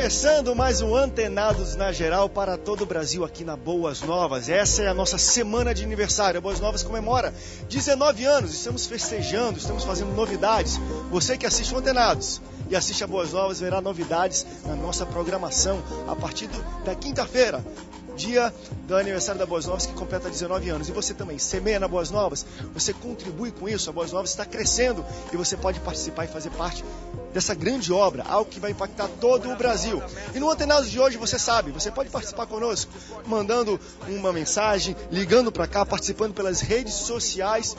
Começando mais um Antenados na Geral para todo o Brasil aqui na Boas Novas. Essa é a nossa semana de aniversário. A Boas Novas comemora 19 anos. Estamos festejando, estamos fazendo novidades. Você que assiste o Antenados e assiste a Boas Novas verá novidades na nossa programação a partir da quinta-feira, dia do aniversário da Boas Novas, que completa 19 anos. E você também semeia na Boas Novas, você contribui com isso. A Boas Novas está crescendo e você pode participar e fazer parte dessa grande obra, algo que vai impactar todo o Brasil. E no Antenados de hoje, você sabe, você pode participar conosco, mandando uma mensagem, ligando para cá, participando pelas redes sociais,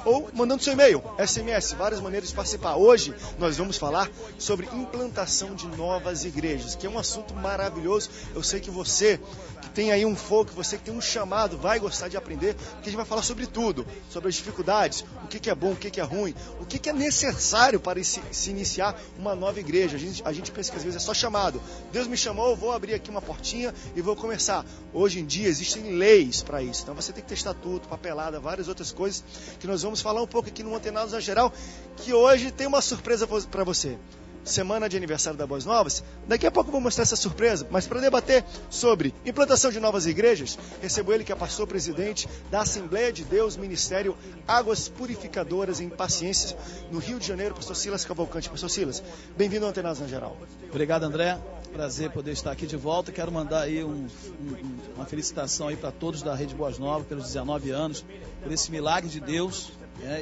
ou mandando seu e-mail, SMS, várias maneiras de participar. Hoje nós vamos falar sobre implantação de novas igrejas, que é um assunto maravilhoso. Eu sei que você que tem aí um foco, você que tem um chamado, vai gostar de aprender, porque a gente vai falar sobre tudo, sobre as dificuldades, o que é bom, o que é ruim, o que é necessário para se iniciar uma nova igreja. A gente pensa que às vezes é só chamado. Deus me chamou, eu vou abrir aqui uma portinha e vou começar. Hoje em dia existem leis para isso, então você tem que ter estatuto, papelada, várias outras coisas que nós vamos falar um pouco aqui no Antenados na Geral, que hoje tem uma surpresa para você. Semana de aniversário da Boas Novas, daqui a pouco eu vou mostrar essa surpresa, mas para debater sobre implantação de novas igrejas, recebo ele que é pastor presidente da Assembleia de Deus Ministério Águas Purificadoras em Paciência, no Rio de Janeiro, pastor Silas Cavalcante. Pastor Silas, bem-vindo ao Antenados na Geral. Obrigado, André, prazer poder estar aqui de volta. Quero mandar aí uma felicitação aí para todos da Rede Boas Novas pelos 19 anos, por esse milagre de Deus,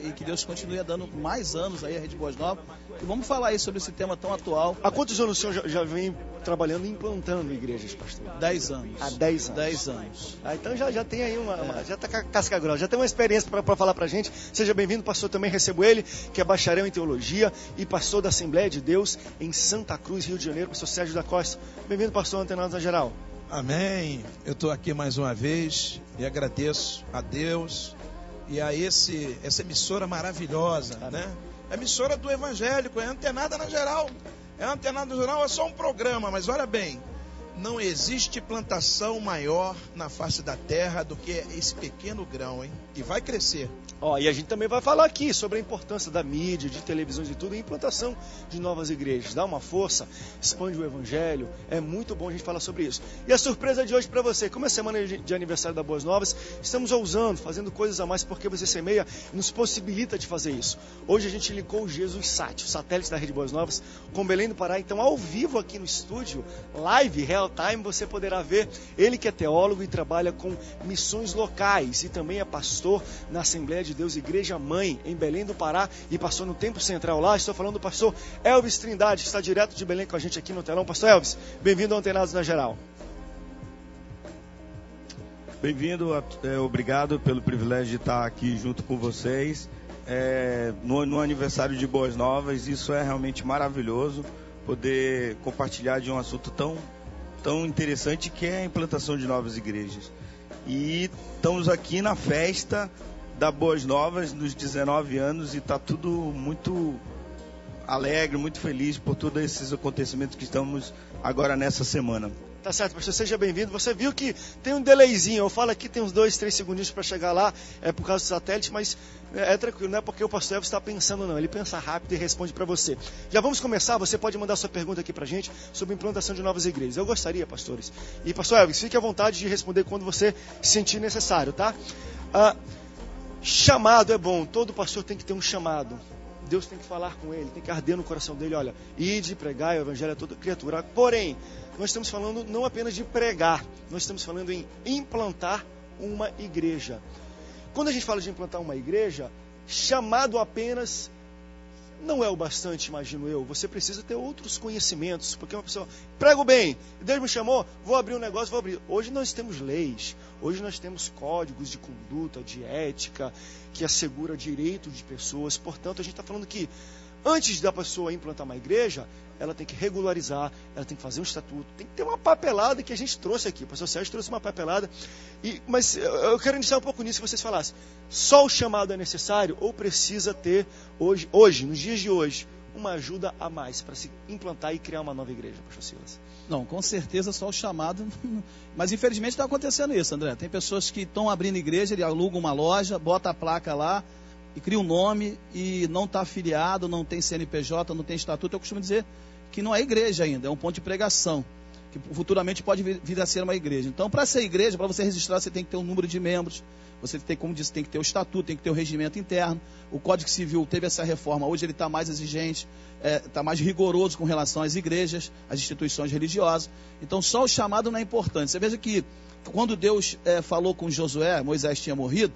e que Deus continue dando mais anos aí à Rede Boas Novas. E vamos falar aí sobre esse tema tão atual. Há quantos anos o senhor já vem trabalhando e implantando igrejas, pastor? 10 anos. Há 10 anos. 10 anos. Então já tem aí já está com a casca grossa, já tem uma experiência para falar para a gente. Seja bem-vindo, pastor. Também recebo ele, que é bacharel em teologia e pastor da Assembleia de Deus em Santa Cruz, Rio de Janeiro, pastor Sérgio da Costa. Bem-vindo, pastor Antenados na Geral. Amém. Eu estou aqui mais uma vez e agradeço a Deus e a essa emissora maravilhosa, né? É emissora do evangélico, é Antenada na Geral. É Antenada na Geral, é só um programa, mas olha bem, não existe plantação maior na face da terra do que esse pequeno grão, hein? E vai crescer. E a gente também vai falar aqui sobre a importância da mídia, de televisões e tudo, e implantação de novas igrejas. Dá uma força, expande o evangelho, é muito bom a gente falar sobre isso. E a surpresa de hoje para você, como é semana de aniversário da Boas Novas, estamos ousando, fazendo coisas a mais, porque você semeia e nos possibilita de fazer isso. Hoje a gente ligou o Jesus Sat, o satélite da Rede Boas Novas, com Belém do Pará. Então, ao vivo aqui no estúdio, live, real time, você poderá ver ele que é teólogo e trabalha com missões locais e também é pastor na Assembleia de Deus Igreja Mãe em Belém do Pará e pastor no Templo Central lá. Estou falando do pastor Elvis Trindade, que está direto de Belém com a gente aqui no telão. Pastor Elvis, bem-vindo ao Antenados na Geral. Bem-vindo, obrigado pelo privilégio de estar aqui junto com vocês no aniversário de Boas Novas. Isso é realmente maravilhoso, poder compartilhar de um assunto tão interessante, que é a implantação de novas igrejas. E estamos aqui na festa da Boas Novas nos 19 anos e está tudo muito alegre, muito feliz por todos esses acontecimentos que estamos agora nessa semana. Tá certo, pastor, seja bem-vindo. Você viu que tem um delayzinho, eu falo aqui, tem uns 2, 3 segundinhos para chegar lá, é por causa do satélite, mas é tranquilo, não é porque o pastor Elvis está pensando não, ele pensa rápido e responde para você. Já vamos começar, você pode mandar sua pergunta aqui para a gente sobre implantação de novas igrejas. Eu gostaria, pastores. E pastor Elvis, fique à vontade de responder quando você sentir necessário, tá? Chamado é bom, todo pastor tem que ter um chamado. Deus tem que falar com ele, tem que arder no coração dele, olha, ide pregar o evangelho a toda criatura. Porém, nós estamos falando não apenas de pregar, nós estamos falando em implantar uma igreja. Quando a gente fala de implantar uma igreja, chamado apenas não é o bastante, imagino eu. Você precisa ter outros conhecimentos, porque uma pessoa, prego bem, Deus me chamou, vou abrir um negócio, vou abrir. Hoje nós temos leis, hoje nós temos códigos de conduta, de ética, que assegura direitos de pessoas. Portanto, a gente está falando que antes da pessoa implantar uma igreja, ela tem que regularizar, ela tem que fazer um estatuto, tem que ter uma papelada que a gente trouxe aqui. O pastor Sérgio trouxe uma papelada, mas eu quero iniciar um pouco nisso, que vocês falassem, só o chamado é necessário ou precisa ter, hoje, nos dias de hoje, uma ajuda a mais para se implantar e criar uma nova igreja, pastor Silas? Não, com certeza só o chamado, mas infelizmente está acontecendo isso, André. Tem pessoas que estão abrindo igreja, ele aluga uma loja, bota a placa lá, e cria um nome e não está afiliado, não tem CNPJ, não tem estatuto. Eu costumo dizer que não é igreja ainda, é um ponto de pregação, que futuramente pode vir a ser uma igreja. Então, para ser igreja, para você registrar, você tem que ter um número de membros, você tem, como disse, tem que ter o estatuto, tem que ter o regimento interno. O Código Civil teve essa reforma, hoje ele está mais exigente, está mais rigoroso com relação às igrejas, às instituições religiosas. Então, só o chamado não é importante. Você veja que quando Deus falou com Josué, Moisés tinha morrido,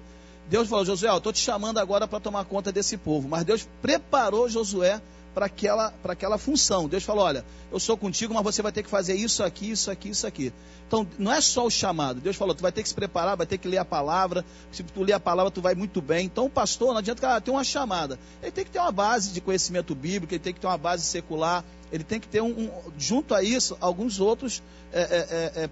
Deus falou: Josué, eu estou te chamando agora para tomar conta desse povo. Mas Deus preparou Josué para aquela função. Deus falou: olha, eu sou contigo, mas você vai ter que fazer isso aqui, isso aqui, isso aqui. Então, não é só o chamado. Deus falou: tu vai ter que se preparar, vai ter que ler a palavra. Se tu ler a palavra, tu vai muito bem. Então, o pastor, não adianta ter uma chamada. Ele tem que ter uma base de conhecimento bíblico, ele tem que ter uma base secular, ele tem que ter, junto a isso, alguns outros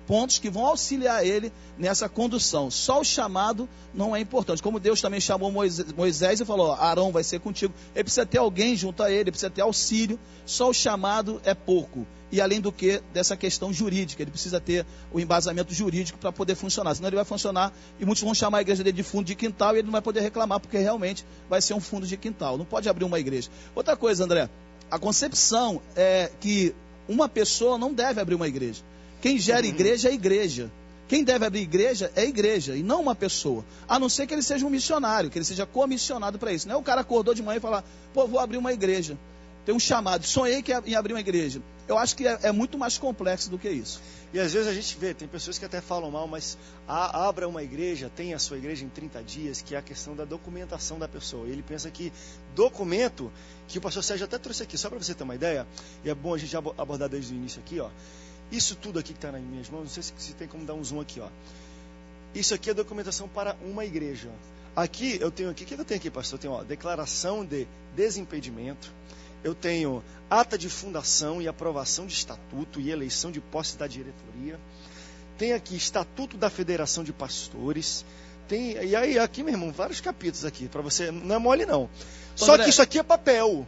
pontos que vão auxiliar ele nessa condução. Só o chamado não é importante. Como Deus também chamou Moisés e falou: Arão vai ser contigo. Ele precisa ter alguém junto a ele, ele precisa ter auxílio. Só o chamado é pouco. E além do que, dessa questão jurídica, ele precisa ter o embasamento jurídico para poder funcionar. Senão ele vai funcionar e muitos vão chamar a igreja dele de fundo de quintal e ele não vai poder reclamar, porque realmente vai ser um fundo de quintal. Não pode abrir uma igreja. Outra coisa, André, a concepção é que uma pessoa não deve abrir uma igreja. Quem gera igreja é igreja. Quem deve abrir igreja é igreja, e não uma pessoa. A não ser que ele seja um missionário, que ele seja comissionado para isso. Não é o cara acordou de manhã e falar: pô, vou abrir uma igreja. Tem um chamado, sonhei em abrir uma igreja. Eu acho que é muito mais complexo do que isso. E às vezes a gente vê, tem pessoas que até falam mal, mas abra uma igreja, tem a sua igreja em 30 dias, que é a questão da documentação da pessoa. E ele pensa que documento, que o pastor Sérgio até trouxe aqui, só para você ter uma ideia, e é bom a gente abordar desde o início aqui, ó. Isso tudo aqui que está nas minhas mãos, não sei se tem como dar um zoom aqui, ó. Isso aqui é documentação para uma igreja. Aqui, eu tenho aqui, o que eu tenho aqui, pastor? Eu tenho, ó, declaração de desimpedimento, eu tenho ata de fundação e aprovação de estatuto e eleição de posse da diretoria. Tem aqui estatuto da federação de pastores. E aí, aqui, meu irmão, vários capítulos aqui, para você, não é mole não. Só que isso aqui é papel.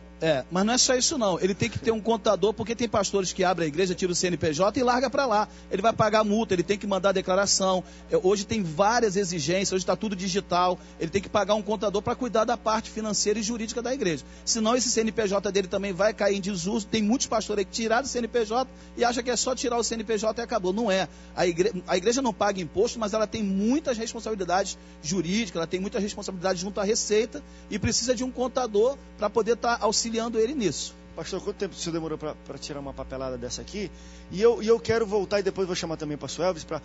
Mas não é só isso não. Ele tem que ter um contador, porque tem pastores que abrem a igreja, tira o CNPJ e larga para lá. Ele vai pagar multa, ele tem que mandar declaração. Hoje tem várias exigências, hoje está tudo digital. Ele tem que pagar um contador para cuidar da parte financeira e jurídica da igreja. Senão esse CNPJ dele também vai cair em desuso. Tem muitos pastores aí que tiraram o CNPJ e acham que é só tirar o CNPJ e acabou. Não é. A igreja não paga imposto, mas ela tem muitas responsabilidades jurídicas, ela tem muitas responsabilidades junto à Receita e precisa de um contador para poder estar auxiliando ele nisso. Pastor, quanto tempo o senhor demorou para tirar uma papelada dessa aqui? E eu quero voltar, e depois vou chamar também o pastor Elvis para...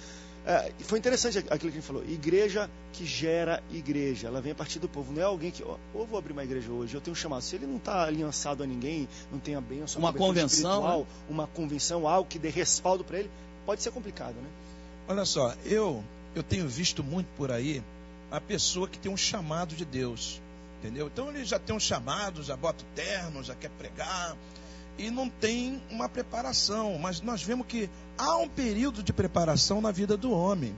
foi interessante aquilo que ele falou. Igreja que gera igreja. Ela vem a partir do povo. Não é alguém que... ou vou abrir uma igreja hoje, eu tenho um chamado. Se ele não está aliançado a ninguém, não tem a bênção, uma convenção, uma convenção, algo que dê respaldo para ele, pode ser complicado, né? Olha só, eu tenho visto muito por aí a pessoa que tem um chamado de Deus. Entendeu? Então ele já tem um chamado, já bota o terno, já quer pregar e não tem uma preparação. Mas nós vemos que há um período de preparação na vida do homem.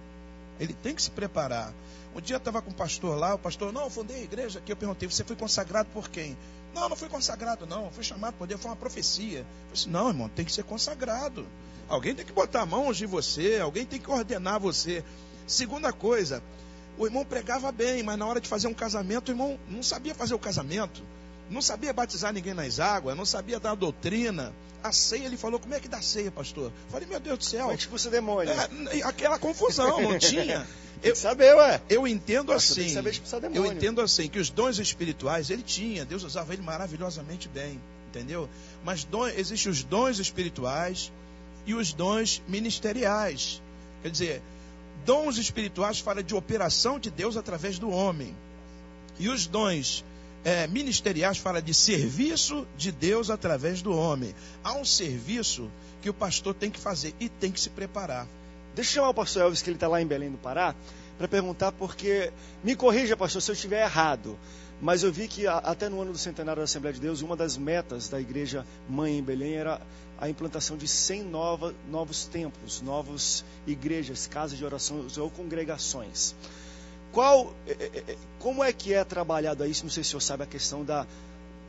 Ele tem que se preparar. Um dia eu estava com um pastor lá, o pastor: não, eu fundei a igreja aqui. Eu perguntei: você foi consagrado por quem? Não fui consagrado não, fui chamado por Deus, foi uma profecia. Eu disse: não, irmão, tem que ser consagrado. Alguém tem que botar a mão de você, alguém tem que ordenar você. Segunda coisa, o irmão pregava bem, mas na hora de fazer um casamento, o irmão não sabia fazer o casamento, não sabia batizar ninguém nas águas, não sabia dar a doutrina. A ceia, ele falou: como é que dá ceia, pastor? Eu falei: meu Deus do céu. Como é que expulsa demônio? Aquela confusão, não tinha. Tem que saber, ué. Eu entendo assim. Tem que saber expulsar demônio. Eu entendo assim, que os dons espirituais, ele tinha, Deus usava ele maravilhosamente bem, entendeu? Mas existem os dons espirituais e os dons ministeriais. Quer dizer, dons espirituais falam de operação de Deus através do homem. E os dons ministeriais falam de serviço de Deus através do homem. Há um serviço que o pastor tem que fazer e tem que se preparar. Deixa eu chamar o pastor Elvis, que ele está lá em Belém do Pará, para perguntar, porque... Me corrija, pastor, se eu estiver errado. Mas eu vi que até no ano do centenário da Assembleia de Deus, uma das metas da igreja mãe em Belém era a implantação de 100 novos templos, novas igrejas, casas de oração ou congregações. Como é que é trabalhado isso? Não sei se o senhor sabe a questão da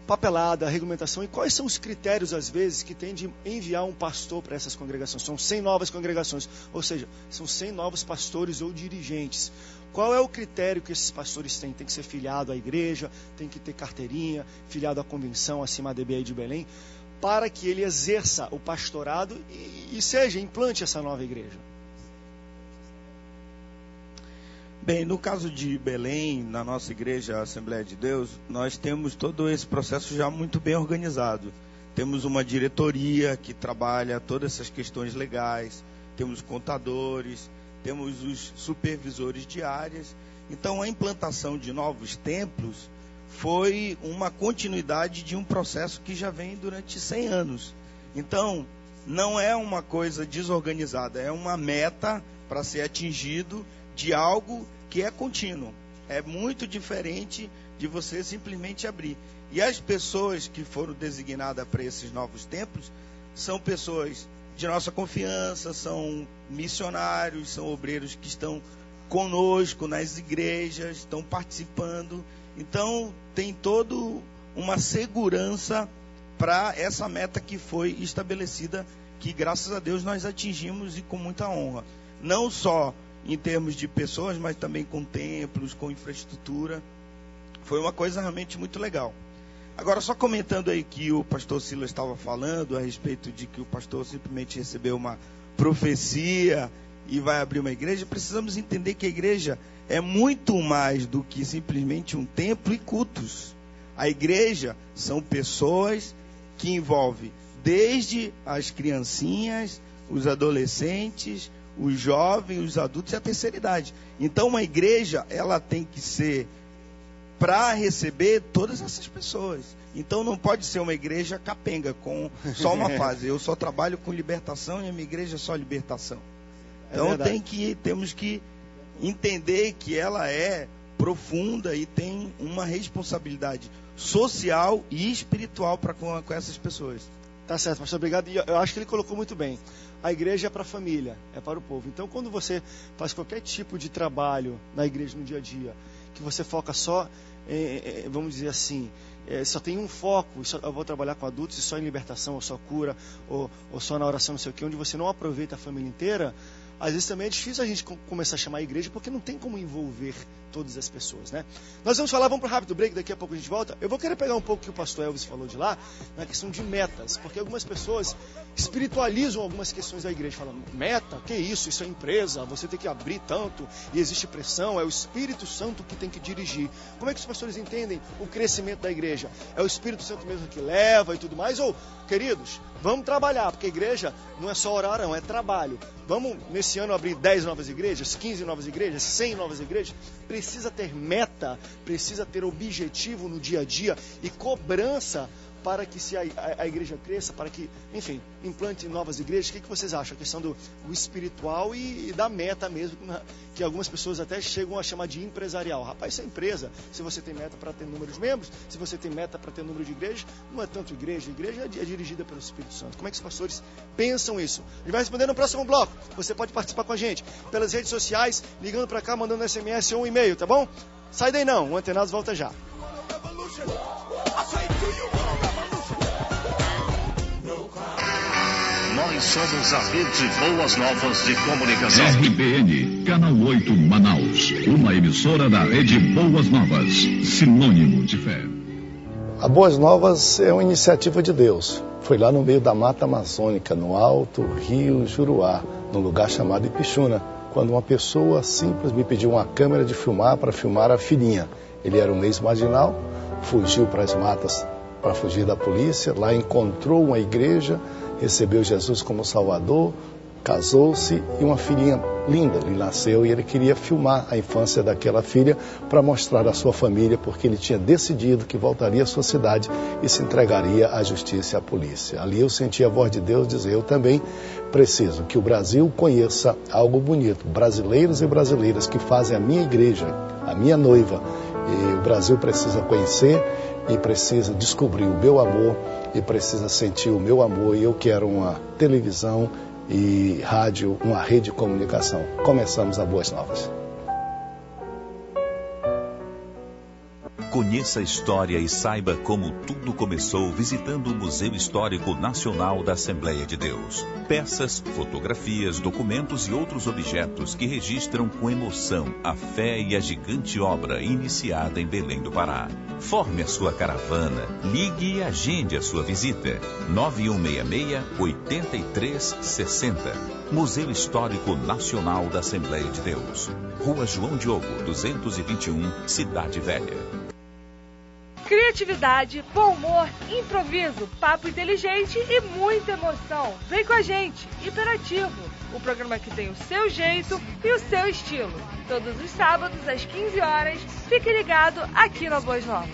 papelada, a regulamentação, e quais são os critérios, às vezes, que tem de enviar um pastor para essas congregações. São 100 novas congregações, ou seja, são 100 novos pastores ou dirigentes. Qual é o critério que esses pastores têm? Tem que ser filiado à igreja, tem que ter carteirinha, filiado à convenção, acima da DBI de Belém. para que ele exerça o pastorado e implante essa nova igreja? Bem, no caso de Belém, na nossa igreja, a Assembleia de Deus, nós temos todo esse processo já muito bem organizado. Temos uma diretoria que trabalha todas essas questões legais, temos contadores, temos os supervisores de áreas. Então, a implantação de novos templos foi uma continuidade de um processo que já vem durante 100 anos. Então, não é uma coisa desorganizada, é uma meta para ser atingido de algo que é contínuo. É muito diferente de você simplesmente abrir. E as pessoas que foram designadas para esses novos templos são pessoas de nossa confiança, são missionários, são obreiros que estão conosco nas igrejas, estão participando. Então, tem toda uma segurança para essa meta que foi estabelecida, que graças a Deus nós atingimos e com muita honra. Não só em termos de pessoas, mas também com templos, com infraestrutura. Foi uma coisa realmente muito legal. Agora, só comentando aí que o pastor Silas estava falando a respeito de que o pastor simplesmente recebeu uma profecia e vai abrir uma igreja, precisamos entender que a igreja é muito mais do que simplesmente um templo e cultos. A igreja são pessoas que envolvem desde as criancinhas, os adolescentes, os jovens, os adultos e a terceira idade. Então, uma igreja, ela tem que ser para receber todas essas pessoas. Então, não pode ser uma igreja capenga, com só uma fase. Eu só trabalho com libertação e a minha igreja é só libertação. Então, temos que entender que ela é profunda e tem uma responsabilidade social e espiritual para com essas pessoas. Tá certo, pastor, obrigado. E eu acho que ele colocou muito bem. A igreja é para a família, é para o povo. Então, quando você faz qualquer tipo de trabalho na igreja no dia a dia, que você foca só, vamos dizer assim, só tem um foco, eu vou trabalhar com adultos e só em libertação, ou só cura, ou só na oração, não sei o que, onde você não aproveita a família inteira, às vezes também é difícil a gente começar a chamar a igreja, porque não tem como envolver todas as pessoas, né? Nós vamos para um rápido break, daqui a pouco a gente volta. Eu vou querer pegar um pouco o que o pastor Elvis falou de lá, na questão de metas, porque algumas pessoas espiritualizam algumas questões da igreja, falam, meta? Que isso? Isso é empresa, você tem que abrir tanto, e existe pressão, é o Espírito Santo que tem que dirigir. Como é que os pastores entendem o crescimento da igreja? É o Espírito Santo mesmo que leva e tudo mais? Ou, queridos, vamos trabalhar, porque a igreja não é só orar, não, é trabalho. Vamos, nesse ano, abrir 10 novas igrejas, 15 novas igrejas, 100 novas igrejas? Precisa ter meta, precisa ter objetivo no dia a dia e cobrança para que se a igreja cresça, para que, enfim, implante novas igrejas. O que vocês acham? A questão do espiritual e da meta mesmo, que algumas pessoas até chegam a chamar de empresarial. Rapaz, isso é empresa. Se você tem meta para ter número de membros, se você tem meta para ter número de igrejas, não é tanto igreja. A igreja é dirigida pelo Espírito Santo. Como é que os pastores pensam isso? A gente vai responder no próximo bloco. Você pode participar com a gente pelas redes sociais, ligando para cá, mandando SMS ou um e-mail, tá bom? Sai daí não, o Antenados volta já. Nós somos a Rede Boas Novas de Comunicação. RBN, Canal 8, Manaus. Uma emissora da Rede Boas Novas. Sinônimo de fé. A Boas Novas é uma iniciativa de Deus. Foi lá no meio da Mata Amazônica, no alto rio Juruá, num lugar chamado Ipixuna, quando uma pessoa simples me pediu uma câmera de filmar para filmar a filhinha. Ele era um ex-marginal, fugiu para as matas para fugir da polícia, lá encontrou uma igreja, recebeu Jesus como Salvador, casou-se e uma filhinha linda lhe nasceu, e ele queria filmar a infância daquela filha para mostrar à sua família, porque ele tinha decidido que voltaria à sua cidade e se entregaria à justiça e à polícia. Ali eu senti a voz de Deus dizer, eu também preciso que o Brasil conheça algo bonito, brasileiros e brasileiras que fazem a minha igreja, a minha noiva, e o Brasil precisa conhecer e precisa descobrir o meu amor e precisa sentir o meu amor, e eu quero uma televisão e rádio, uma rede de comunicação. Começamos a Boas Novas. Conheça a história e saiba como tudo começou visitando o Museu Histórico Nacional da Assembleia de Deus. Peças, fotografias, documentos e outros objetos que registram com emoção a fé e a gigante obra iniciada em Belém do Pará. Forme a sua caravana, ligue e agende a sua visita. 9166-8360. Museu Histórico Nacional da Assembleia de Deus. Rua João Diogo, 221, Cidade Velha. Criatividade, bom humor, improviso, papo inteligente e muita emoção. Vem com a gente, Hiperativo, o programa que tem o seu jeito e o seu estilo. Todos os sábados, às 15 horas, fique ligado aqui na Boas Novas.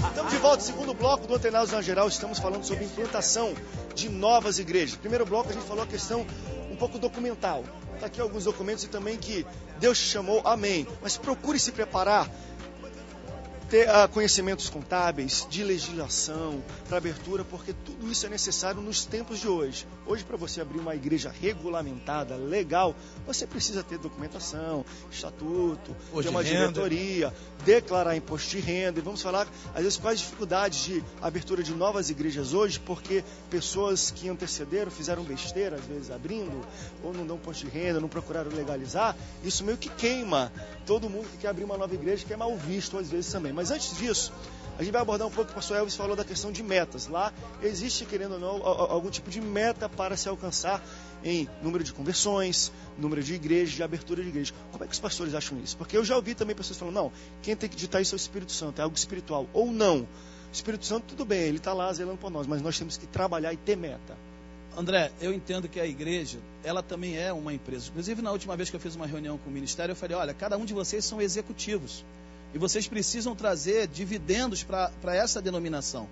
Estamos de volta, segundo bloco do Antenados na Geral. Estamos falando sobre implantação de novas igrejas. Primeiro bloco a gente falou a questão um pouco documental. Está aqui alguns documentos e também que Deus te chamou, amém. Mas procure se preparar, ter conhecimentos contábeis, de legislação, para abertura, porque tudo isso é necessário nos tempos de hoje. Hoje, para você abrir uma igreja regulamentada, legal, você precisa ter documentação, estatuto, ter uma diretoria, declarar imposto de renda. E vamos falar, às vezes, quais as dificuldades de abertura de novas igrejas hoje, porque pessoas que antecederam fizeram besteira, às vezes, abrindo, ou não dão imposto de renda, não procuraram legalizar. Isso meio que queima todo mundo que quer abrir uma nova igreja, que é mal visto, às vezes, também. Mas antes disso, a gente vai abordar um pouco o que o pastor Elvis falou da questão de metas. Lá existe, querendo ou não, algum tipo de meta para se alcançar em número de conversões, número de igrejas, de abertura de igrejas. Como é que os pastores acham isso? Porque eu já ouvi também pessoas falando, não, quem tem que ditar isso é o Espírito Santo, é algo espiritual. Ou não. O Espírito Santo, tudo bem, ele está lá zelando por nós, mas nós temos que trabalhar e ter meta. André, eu entendo que a igreja, ela também é uma empresa. Inclusive, na última vez que eu fiz uma reunião com o ministério, eu falei, olha, cada um de vocês são executivos. E vocês precisam trazer dividendos para essa denominação.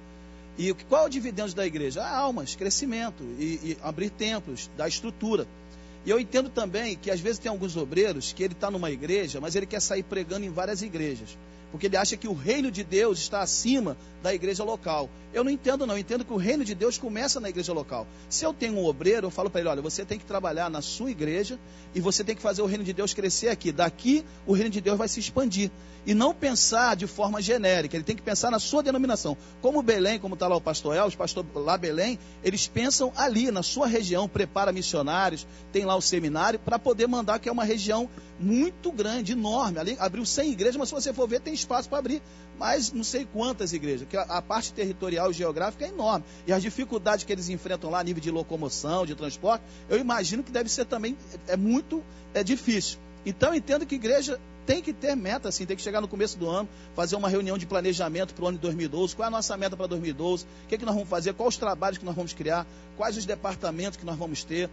E qual é o dividendo da igreja? Almas, crescimento e abrir templos, da estrutura. E eu entendo também que às vezes tem alguns obreiros que ele está numa igreja, mas ele quer sair pregando em várias igrejas. Porque ele acha que o reino de Deus está acima da igreja local. Eu não entendo não, eu entendo que o reino de Deus começa na igreja local. Se eu tenho um obreiro, eu falo para ele, olha, você tem que trabalhar na sua igreja e você tem que fazer o reino de Deus crescer aqui. Daqui, o reino de Deus vai se expandir. E não pensar de forma genérica, ele tem que pensar na sua denominação. Como Belém, como está lá o pastor Elvis, pastor lá Belém, eles pensam ali, na sua região, prepara missionários, tem lá o seminário, para poder mandar, que é uma região muito grande, enorme. Ali abriu 100 igrejas, mas se você for ver, tem espaço para abrir mais não sei quantas igrejas, que a parte territorial e geográfica é enorme. E as dificuldades que eles enfrentam lá, a nível de locomoção, de transporte, eu imagino que deve ser também muito difícil. Então eu entendo que a igreja tem que ter meta, assim, tem que chegar no começo do ano, fazer uma reunião de planejamento para o ano de 2012, qual é a nossa meta para 2012, o que nós vamos fazer, quais os trabalhos que nós vamos criar, quais os departamentos que nós vamos ter,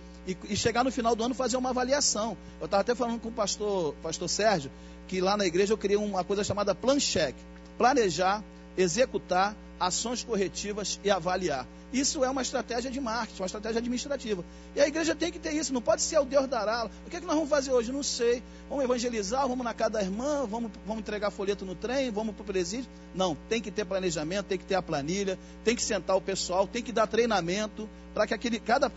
e chegar no final do ano fazer uma avaliação. Eu estava até falando com o pastor Sérgio, que lá na igreja eu criei uma coisa chamada Plan Check, planejar, executar, ações corretivas e avaliar. Isso é uma estratégia de marketing, uma estratégia administrativa. E a igreja tem que ter isso, não pode ser o Deus dará. O que nós vamos fazer hoje? Não sei. Vamos evangelizar, vamos na casa da irmã, vamos entregar folheto no trem, vamos para o presídio. Não, tem que ter planejamento, tem que ter a planilha, tem que sentar o pessoal, tem que dar treinamento para que cada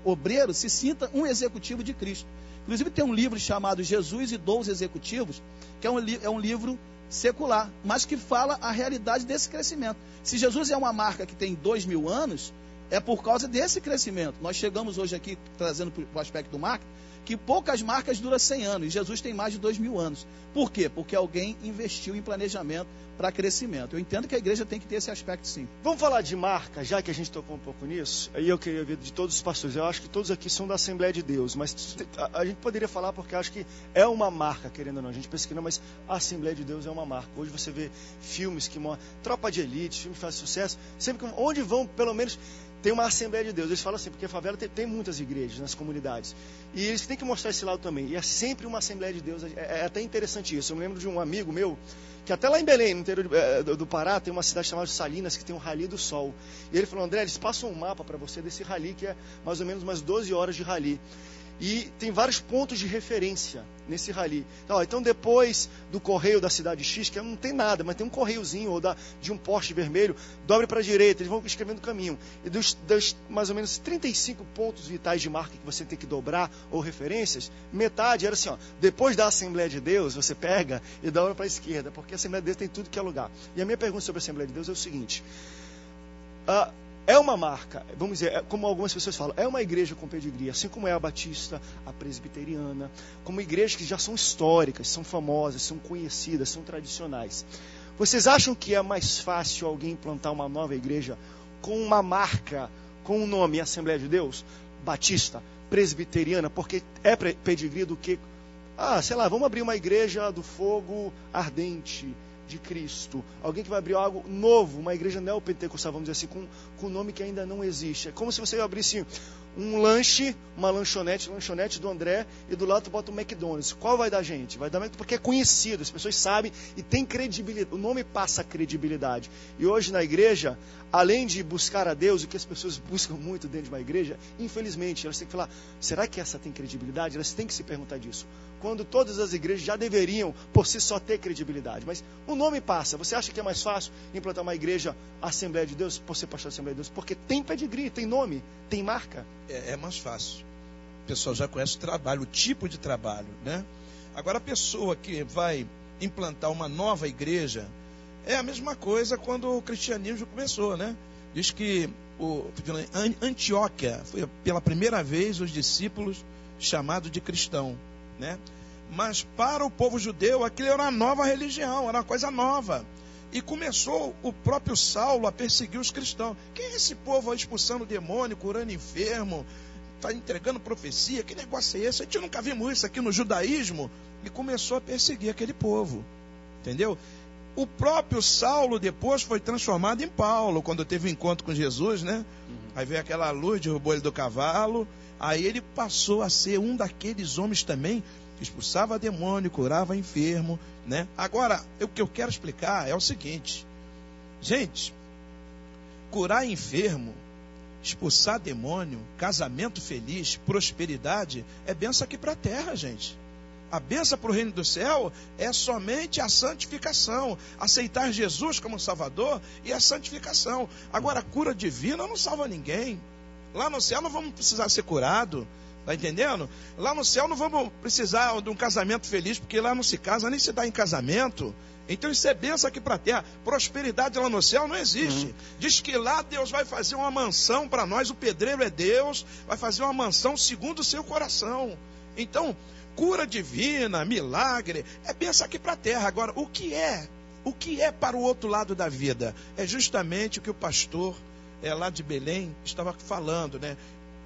obreiro se sinta um executivo de Cristo. Inclusive tem um livro chamado Jesus e 12 Executivos, que é um livro secular, mas que fala a realidade desse crescimento. Se Jesus é uma marca que tem 2000 anos, é por causa desse crescimento. Nós chegamos hoje aqui, trazendo para o aspecto do marketing, que poucas marcas duram 100 anos, e Jesus tem mais de 2000 anos. Por quê? Porque alguém investiu em planejamento para crescimento. Eu entendo que a igreja tem que ter esse aspecto, sim. Vamos falar de marca, já que a gente tocou um pouco nisso. Aí eu queria ver de todos os pastores. Eu acho que todos aqui são da Assembleia de Deus, mas a gente poderia falar porque acho que é uma marca, querendo ou não. A gente pensa que não, mas a Assembleia de Deus é uma marca. Hoje você vê filmes que mostram Tropa de Elite, filmes que fazem sucesso. Sempre que onde vão, pelo menos, tem uma Assembleia de Deus. Eles falam assim, porque a favela tem muitas igrejas nas comunidades. E eles têm que mostrar esse lado também. E é sempre uma Assembleia de Deus. É até interessante isso. Eu me lembro de um amigo meu, que até lá em Belém, no interior do Pará, tem uma cidade chamada Salinas, que tem um Rally do Sol. E ele falou, André, eles passam um mapa para você desse rally, que é mais ou menos umas 12 horas de rally. E tem vários pontos de referência nesse rally. Então depois do correio da cidade X, que não tem nada, mas tem um correiozinho ou de um poste vermelho, dobre para a direita, eles vão escrevendo o caminho. E dos mais ou menos 35 pontos vitais de marca que você tem que dobrar ou referências, metade era assim, depois da Assembleia de Deus, você pega e dobra para a esquerda, porque a Assembleia de Deus tem tudo que é lugar. E a minha pergunta sobre a Assembleia de Deus é o seguinte: é uma marca, vamos dizer, como algumas pessoas falam, é uma igreja com pedigree, assim como é a batista, a presbiteriana, como igrejas que já são históricas, são famosas, são conhecidas, são tradicionais. Vocês acham que é mais fácil alguém implantar uma nova igreja com uma marca, com o nome Assembleia de Deus, batista, presbiteriana, porque é pedigree, do que, vamos abrir uma igreja do fogo ardente de Cristo, alguém que vai abrir algo novo, uma igreja neopentecostal, vamos dizer assim, com um nome que ainda não existe. É como se você abrisse um lanche, uma lanchonete do André, e do lado tu bota um McDonald's. Qual vai dar, gente? Vai dar McDonald's porque é conhecido, as pessoas sabem e tem credibilidade, o nome passa credibilidade. E hoje na igreja, além de buscar a Deus, o que as pessoas buscam muito dentro de uma igreja, infelizmente, elas têm que falar, será que essa tem credibilidade? Elas têm que se perguntar disso. Quando todas as igrejas já deveriam, por si só, ter credibilidade. Mas o nome passa. Você acha que é mais fácil implantar uma igreja Assembleia de Deus, por ser pastor da Assembleia de Deus? Porque tem pedigree, tem nome, tem marca. É mais fácil. O pessoal já conhece o trabalho, o tipo de trabalho, né? Agora, a pessoa que vai implantar uma nova igreja, é a mesma coisa quando o cristianismo começou, né? Diz que Antioquia foi pela primeira vez os discípulos chamados de cristão, né? Mas para o povo judeu aquilo era uma nova religião, era uma coisa nova. E começou o próprio Saulo a perseguir os cristãos. Quem é esse povo expulsando demônio, curando enfermo, está entregando profecia? Que negócio é esse? A gente nunca vimos isso aqui no judaísmo. E começou a perseguir aquele povo, entendeu? O próprio Saulo depois foi transformado em Paulo, quando teve um encontro com Jesus, né? Aí veio aquela luz, derrubou ele do cavalo. Aí ele passou a ser um daqueles homens também que expulsava demônio, curava enfermo, né? Agora, o que eu quero explicar é o seguinte: gente, curar enfermo, expulsar demônio, casamento feliz, prosperidade, é bênção aqui para a terra, gente. A bênção para o reino do céu é somente a santificação, aceitar Jesus como Salvador e a santificação. Agora, a cura divina não salva ninguém. Lá no céu não vamos precisar ser curado, tá entendendo? Lá no céu não vamos precisar de um casamento feliz, porque lá não se casa, nem se dá em casamento. Então isso é bênção aqui para a terra. Prosperidade lá no céu não existe. Diz que lá Deus vai fazer uma mansão para nós, o pedreiro é Deus, vai fazer uma mansão segundo o seu coração. Então, cura divina, milagre, é bênção aqui para a terra. Agora, o que é para o outro lado da vida? É justamente o que o pastor lá de Belém estava falando, né?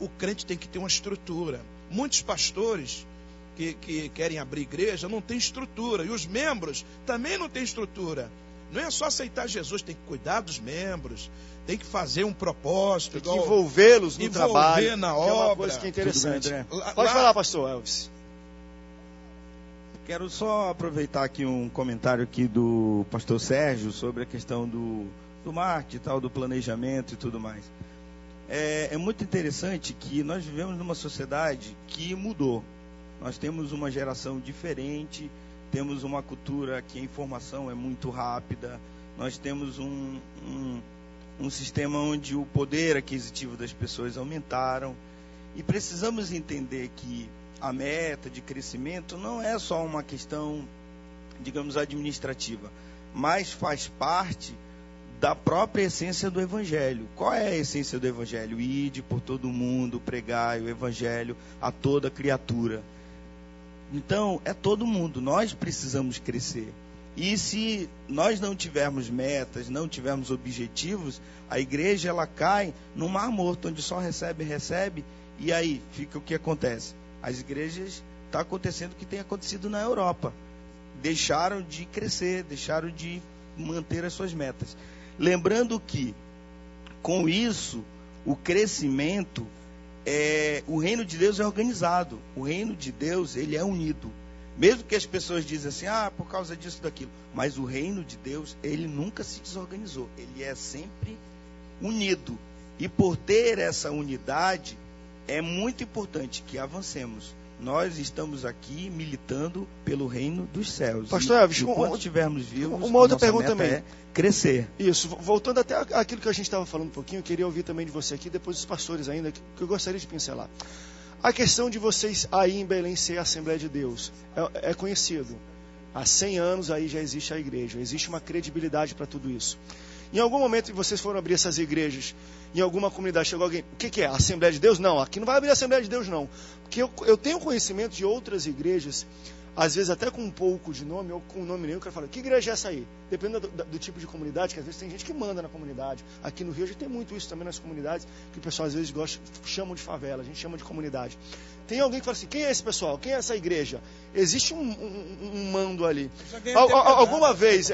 O crente tem que ter uma estrutura. Muitos pastores que querem abrir igreja não têm estrutura, e os membros também não têm estrutura. Não é só aceitar Jesus, tem que cuidar dos membros, tem que fazer um propósito, tem que envolvê-los no trabalho, na obra, obra. É uma coisa que é interessante. Bem, Pode falar, pastor Elvis. Quero só aproveitar aqui um comentário aqui do pastor Sérgio sobre a questão do marketing, tal, do planejamento e tudo mais. É muito interessante que nós vivemos numa sociedade que mudou. Nós temos uma geração diferente, temos uma cultura que a informação é muito rápida, nós temos um sistema onde o poder aquisitivo das pessoas aumentaram, e precisamos entender que a meta de crescimento não é só uma questão, digamos, administrativa, mas faz parte da própria essência do Evangelho. Qual é a essência do Evangelho? Ide por todo mundo, pregai o Evangelho a toda criatura. Então, é todo mundo, nós precisamos crescer. E se nós não tivermos metas, não tivermos objetivos, a igreja ela cai num mar morto, onde só recebe, e aí fica o que acontece? As igrejas, está acontecendo o que tem acontecido na Europa. Deixaram de crescer, deixaram de manter as suas metas. Lembrando que, com isso, o crescimento, o reino de Deus é organizado. O reino de Deus, ele é unido. Mesmo que as pessoas dizem assim, por causa disso, daquilo. Mas o reino de Deus, ele nunca se desorganizou. Ele é sempre unido. E por ter essa unidade, é muito importante que avancemos. Nós estamos aqui militando pelo reino dos céus. Pastor Elvis, enquanto estivermos vivos, uma outra nossa pergunta meta também. é crescer. Isso, voltando até aquilo que a gente estava falando um pouquinho, eu queria ouvir também de você aqui, depois dos pastores ainda, que eu gostaria de pincelar. A questão de vocês aí em Belém ser a Assembleia de Deus é conhecido. Há 100 anos aí já existe a igreja, existe uma credibilidade para tudo isso. Em algum momento vocês foram abrir essas igrejas, em alguma comunidade chegou alguém, o que é? A Assembleia de Deus? Não, aqui não vai abrir a Assembleia de Deus não. Porque eu tenho conhecimento de outras igrejas, às vezes até com um pouco de nome, ou com nome nenhum, o cara fala, que igreja é essa aí? Dependendo do tipo de comunidade, que às vezes tem gente que manda na comunidade. Aqui no Rio a gente tem muito isso também nas comunidades, que o pessoal às vezes chamam de favela, a gente chama de comunidade. Tem alguém que fala assim, quem é esse pessoal? Quem é essa igreja? Existe um mando ali. Alguma vez,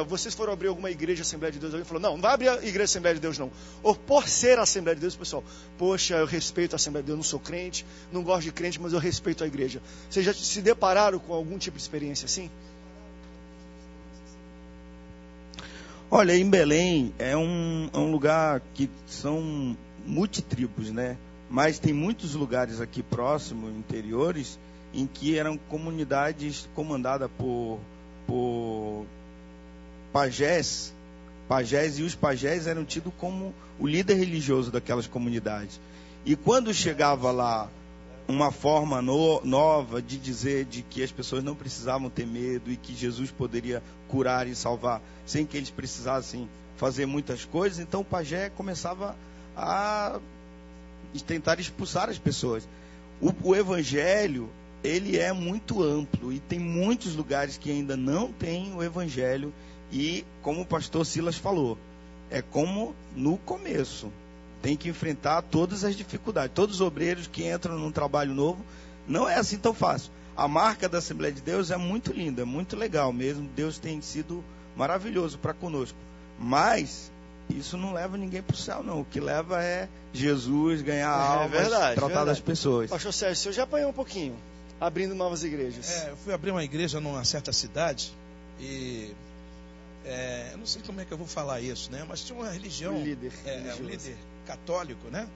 vocês foram abrir alguma igreja Assembleia de Deus, alguém falou, não vai abrir a igreja Assembleia de Deus não. Ou por ser a Assembleia de Deus, pessoal, poxa, eu respeito a Assembleia de Deus, não sou crente, não gosto de crente, mas eu respeito a igreja. Vocês já se depararam com algum tipo de experiência assim? Olha, em Belém é um lugar que são multitribos, né? Mas tem muitos lugares aqui próximos, interiores, em que eram comunidades comandadas por pajés. Pajés, e os pajés eram tidos como o líder religioso daquelas comunidades. E quando chegava lá uma forma nova de dizer de que as pessoas não precisavam ter medo e que Jesus poderia curar e salvar sem que eles precisassem fazer muitas coisas, então o pajé começava a tentar expulsar as pessoas. O evangelho, ele é muito amplo e tem muitos lugares que ainda não tem o evangelho e, como o pastor Silas falou, é como no começo. Tem que enfrentar todas as dificuldades. Todos os obreiros que entram num trabalho novo, não é assim tão fácil. A marca da Assembleia de Deus é muito linda, é muito legal mesmo. Deus tem sido maravilhoso para conosco. Mas isso não leva ninguém para o céu, não. O que leva é Jesus ganhar almas, tratar das pessoas. Pastor Sérgio, o senhor já apanhou um pouquinho, abrindo novas igrejas. Eu fui abrir uma igreja numa certa cidade e... eu não sei como é que eu vou falar isso, né? Mas tinha uma religião, um líder católico, né?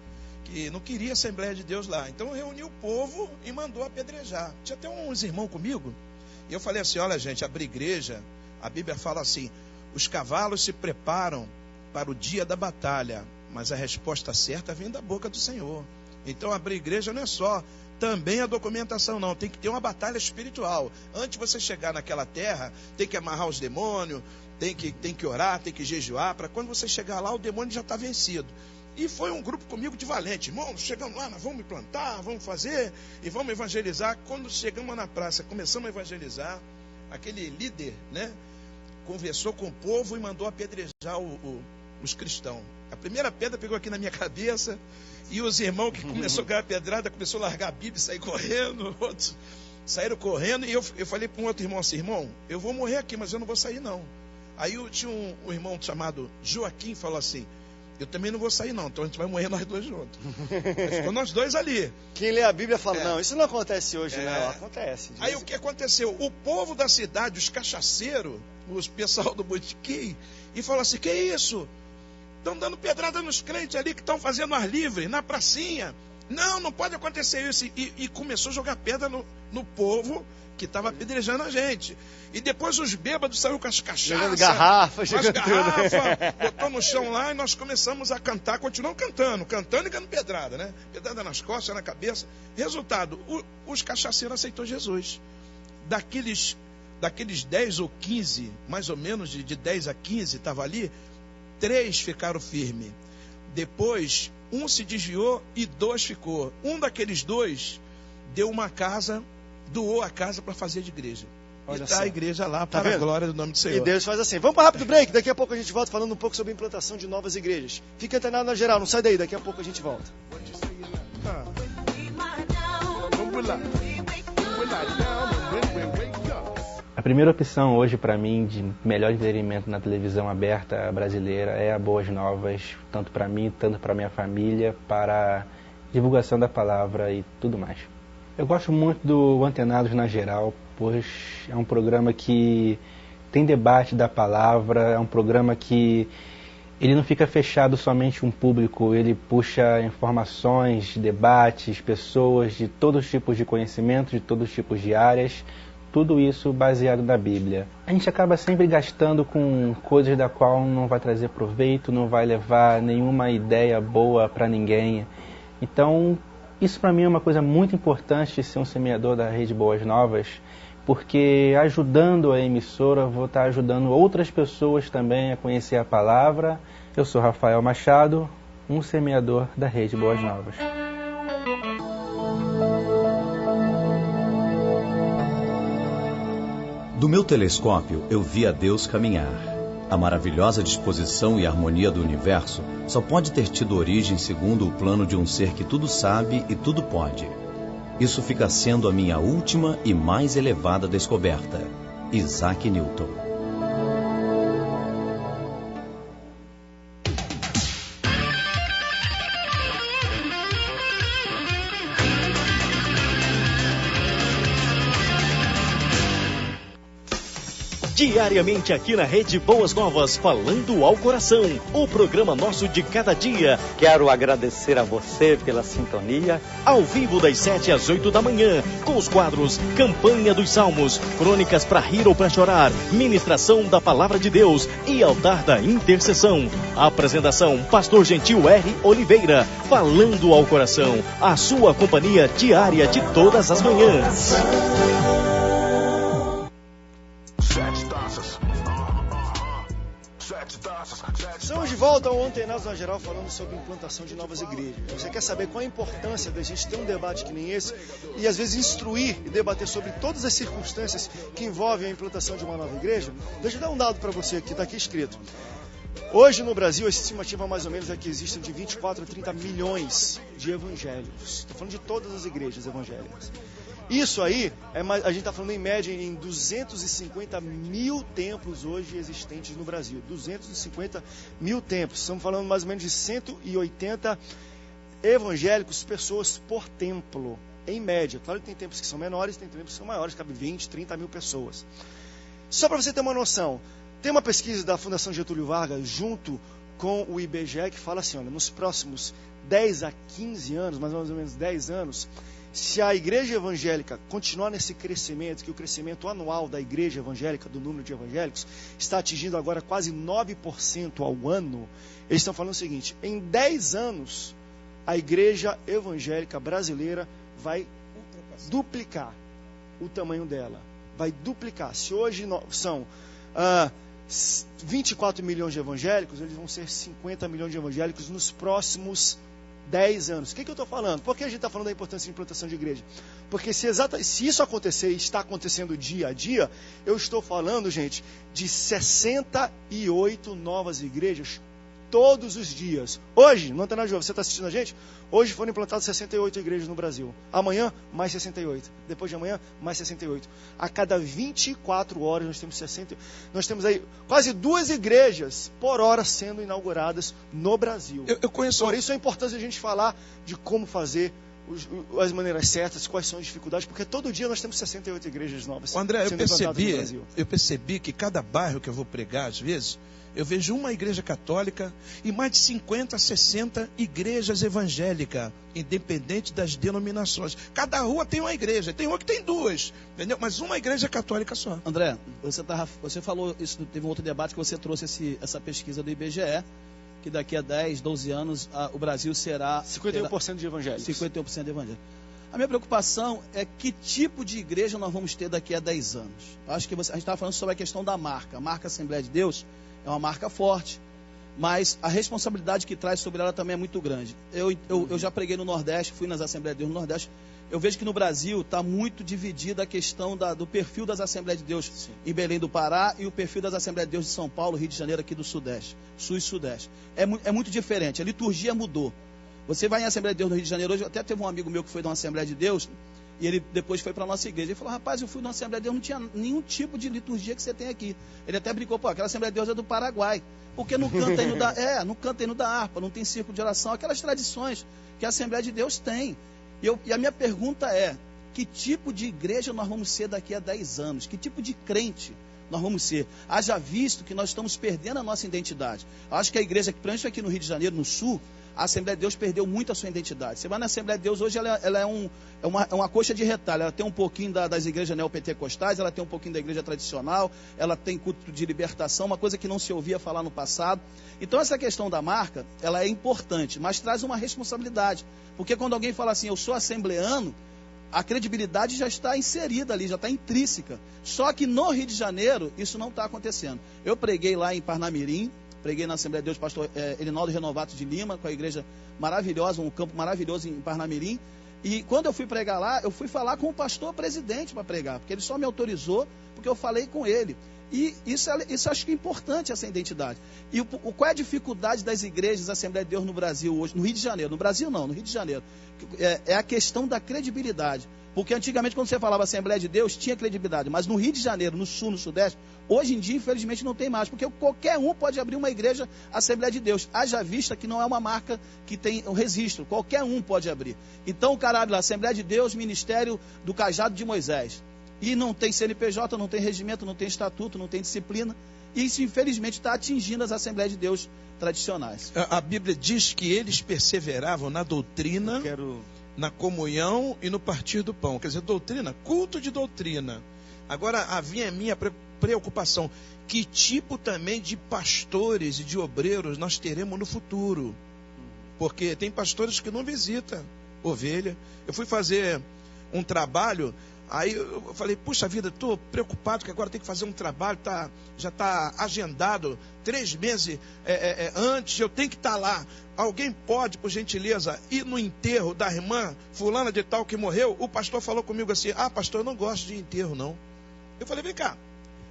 Que não queria a Assembleia de Deus lá. Então reuniu o povo e mandou apedrejar. Tinha até uns irmãos comigo. E eu falei assim, olha gente, abrir igreja, a Bíblia fala assim, os cavalos se preparam para o dia da batalha, mas a resposta certa vem da boca do Senhor. Então abrir igreja não é só também a documentação, não. Tem que ter uma batalha espiritual. Antes de você chegar naquela terra, tem que amarrar os demônios, tem que orar, tem que jejuar, para quando você chegar lá, o demônio já está vencido. E foi um grupo comigo de valente. Irmãos, chegamos lá, nós vamos me plantar, vamos fazer e vamos evangelizar. Quando chegamos na praça, começamos a evangelizar, aquele líder, né, conversou com o povo e mandou apedrejar os cristãos. A primeira pedra pegou aqui na minha cabeça e os irmãos que começaram a ganhar pedrada, começou a largar a Bíblia e sair correndo, outros saíram correndo, e eu falei para um outro irmão assim, irmão, eu vou morrer aqui, mas eu não vou sair não. Aí tinha um irmão chamado Joaquim, falou assim, eu também não vou sair não, então a gente vai morrer nós dois juntos. Aí ficou nós dois ali. Quem lê a Bíblia fala, não, isso não acontece hoje, não, acontece. Aí o que aconteceu? O povo da cidade, os cachaceiros, os pessoal do botiquim, e falou assim, que isso? Estão dando pedrada nos crentes ali que estão fazendo ar livre, na pracinha. Não pode acontecer isso. E começou a jogar pedra no povo que estava apedrejando a gente. E depois os bêbados saíram com as cachaças, garrafas, botou no chão lá e nós começamos a cantar, continuamos cantando e ganhando pedrada, né? Pedrada nas costas, na cabeça. Resultado, os cachaceiros aceitou Jesus. Daqueles 10 ou 15, mais ou menos de 10 a 15, estava ali, 3 ficaram firmes. Depois, um se desviou e 2 ficou. Um daqueles 2 deu uma casa, doou a casa para fazer de igreja. Olha, e está a igreja lá para a glória do nome do Senhor. E Deus faz assim. Vamos para rápido break, daqui a pouco a gente volta falando um pouco sobre a implantação de novas igrejas. Fica antenado na geral, não sai daí, daqui a pouco a gente volta. A primeira opção hoje para mim de melhor entretenimento na televisão aberta brasileira é a Boas Novas, tanto para mim, tanto para minha família, para divulgação da palavra e tudo mais. Eu gosto muito do Antenados na Geral, pois é um programa que tem debate da palavra, é um programa que ele não fica fechado somente um público, ele puxa informações, debates, pessoas de todos os tipos de conhecimento, de todos os tipos de áreas, tudo isso baseado na Bíblia. A gente acaba sempre gastando com coisas da qual não vai trazer proveito, não vai levar nenhuma ideia boa para ninguém. Então, isso para mim é uma coisa muito importante de ser um semeador da Rede Boas Novas, porque ajudando a emissora, vou estar ajudando outras pessoas também a conhecer a palavra. Eu sou Rafael Machado, um semeador da Rede Boas Novas. Do meu telescópio, eu vi a Deus caminhar. A maravilhosa disposição e harmonia do universo só pode ter tido origem segundo o plano de um ser que tudo sabe e tudo pode. Isso fica sendo a minha última e mais elevada descoberta. Isaac Newton. Diariamente aqui na Rede Boas Novas, falando ao coração, o programa nosso de cada dia. Quero agradecer a você pela sintonia. Ao vivo das 7 às 8 da manhã, com os quadros Campanha dos Salmos, Crônicas para Rir ou para Chorar, Ministração da Palavra de Deus e Altar da Intercessão. Apresentação, Pastor Gentil R. Oliveira, falando ao coração, a sua companhia diária de todas as manhãs. Estamos de volta ao Antenados na Geral, falando sobre implantação de novas igrejas. Você quer saber qual a importância da gente ter um debate que nem esse e às vezes instruir e debater sobre todas as circunstâncias que envolvem a implantação de uma nova igreja? Deixa eu dar um dado para você aqui, está aqui escrito. Hoje no Brasil, a estimativa mais ou menos é que existem de 24 a 30 milhões de evangélicos. Estou falando de todas as igrejas evangélicas. Isso aí, a gente está falando em média em 250 mil templos hoje existentes no Brasil. 250 mil templos. Estamos falando mais ou menos de 180 evangélicos, pessoas por templo, em média. Claro que tem templos que são menores, tem templos que são maiores, cabe 20, 30 mil pessoas. Só para você ter uma noção, tem uma pesquisa da Fundação Getúlio Vargas junto com o IBGE que fala assim, olha, nos próximos 10 a 15 anos, mais ou menos 10 anos, se a igreja evangélica continuar nesse crescimento, que o crescimento anual da igreja evangélica, do número de evangélicos, está atingindo agora quase 9% ao ano, eles estão falando o seguinte, em 10 anos, a igreja evangélica brasileira vai duplicar o tamanho dela. Vai duplicar. Se hoje são 24 milhões de evangélicos, eles vão ser 50 milhões de evangélicos nos próximos 10 anos. O que eu estou falando? Por que a gente está falando da importância de implantação de igreja? Porque se isso acontecer e está acontecendo dia a dia, eu estou falando, gente, de 68 novas igrejas todos os dias. Hoje, no Antena Jovem, você está assistindo a gente? Hoje foram implantadas 68 igrejas no Brasil. Amanhã, mais 68. Depois de amanhã, mais 68. A cada 24 horas nós temos aí quase 2 igrejas por hora sendo inauguradas no Brasil. Eu conheço... Por isso a importância de a gente falar de como fazer as maneiras certas, quais são as dificuldades, porque todo dia nós temos 68 igrejas novas. André, eu percebi que cada bairro que eu vou pregar, às vezes, eu vejo uma igreja católica e mais de 50, 60 igrejas evangélicas, independente das denominações. Cada rua tem uma igreja, tem uma que tem 2, entendeu? Mas uma igreja católica só. André, você falou isso, teve um outro debate que você trouxe essa pesquisa do IBGE, que daqui a 10, 12 anos o Brasil será... 51% de evangélicos. 51% de evangélicos. A minha preocupação é que tipo de igreja nós vamos ter daqui a 10 anos. Acho que a gente estava falando sobre a questão da marca. A marca Assembleia de Deus é uma marca forte, mas a responsabilidade que traz sobre ela também é muito grande. Eu já preguei no Nordeste, fui nas Assembleias de Deus no Nordeste. Eu vejo que no Brasil está muito dividida a questão do perfil das Assembleias de Deus em Belém do Pará e o perfil das Assembleias de Deus de São Paulo, Rio de Janeiro, aqui do Sudeste, Sul e Sudeste. É muito diferente, a liturgia mudou. Você vai em Assembleia de Deus no Rio de Janeiro hoje, até teve um amigo meu que foi de uma Assembleia de Deus, e ele depois foi para a nossa igreja. Ele falou, rapaz, eu fui numa Assembleia de Deus, não tinha nenhum tipo de liturgia que você tem aqui. Ele até brincou, aquela Assembleia de Deus é do Paraguai, porque não canta hino da harpa, não tem círculo de oração, aquelas tradições que a Assembleia de Deus tem. E a minha pergunta é, que tipo de igreja nós vamos ser daqui a 10 anos? Que tipo de crente nós vamos ser. Haja visto que nós estamos perdendo a nossa identidade. Eu acho que a igreja, principalmente aqui no Rio de Janeiro, no Sul, a Assembleia de Deus perdeu muito a sua identidade. Você vai na Assembleia de Deus hoje, ela é uma coxa de retalho. Ela tem um pouquinho das igrejas neopentecostais, ela tem um pouquinho da igreja tradicional, ela tem culto de libertação, uma coisa que não se ouvia falar no passado. Então essa questão da marca, ela é importante, mas traz uma responsabilidade. Porque quando alguém fala assim, eu sou assembleano, a credibilidade já está inserida ali, já está intrínseca. Só que no Rio de Janeiro, isso não está acontecendo. Eu preguei lá em Parnamirim, preguei na Assembleia de Deus, pastor Elinaldo Renovato de Lima, com a igreja maravilhosa, um campo maravilhoso em Parnamirim. E quando eu fui pregar lá, eu fui falar com o pastor presidente para pregar, porque ele só me autorizou porque eu falei com ele. E isso acho que é importante, essa identidade. E qual é a dificuldade das igrejas da Assembleia de Deus no Brasil hoje, no Rio de Janeiro? No Brasil não, no Rio de Janeiro. É a questão da credibilidade. Porque antigamente, quando você falava Assembleia de Deus, tinha credibilidade. Mas no Rio de Janeiro, no Sul, no Sudeste, hoje em dia, infelizmente, não tem mais. Porque qualquer um pode abrir uma igreja Assembleia de Deus. Haja vista que não é uma marca que tem um registro. Qualquer um pode abrir. Então, o cara abre lá, Assembleia de Deus, Ministério do Cajado de Moisés. E não tem CNPJ, não tem regimento, não tem estatuto, não tem disciplina. E isso, infelizmente, está atingindo as Assembleias de Deus tradicionais. A Bíblia diz que eles perseveravam na doutrina, na comunhão e no partir do pão. Quer dizer, doutrina, culto de doutrina. Agora, havia a minha preocupação. Que tipo também de pastores e de obreiros nós teremos no futuro? Porque tem pastores que não visitam ovelha. Eu fui fazer um trabalho... Aí eu falei, puxa vida, estou preocupado que agora tem que fazer um trabalho, já está agendado 3 meses antes, eu tenho que estar lá. Alguém pode, por gentileza, ir no enterro da irmã fulana de tal que morreu? O pastor falou comigo assim, pastor, eu não gosto de enterro, não. Eu falei, vem cá,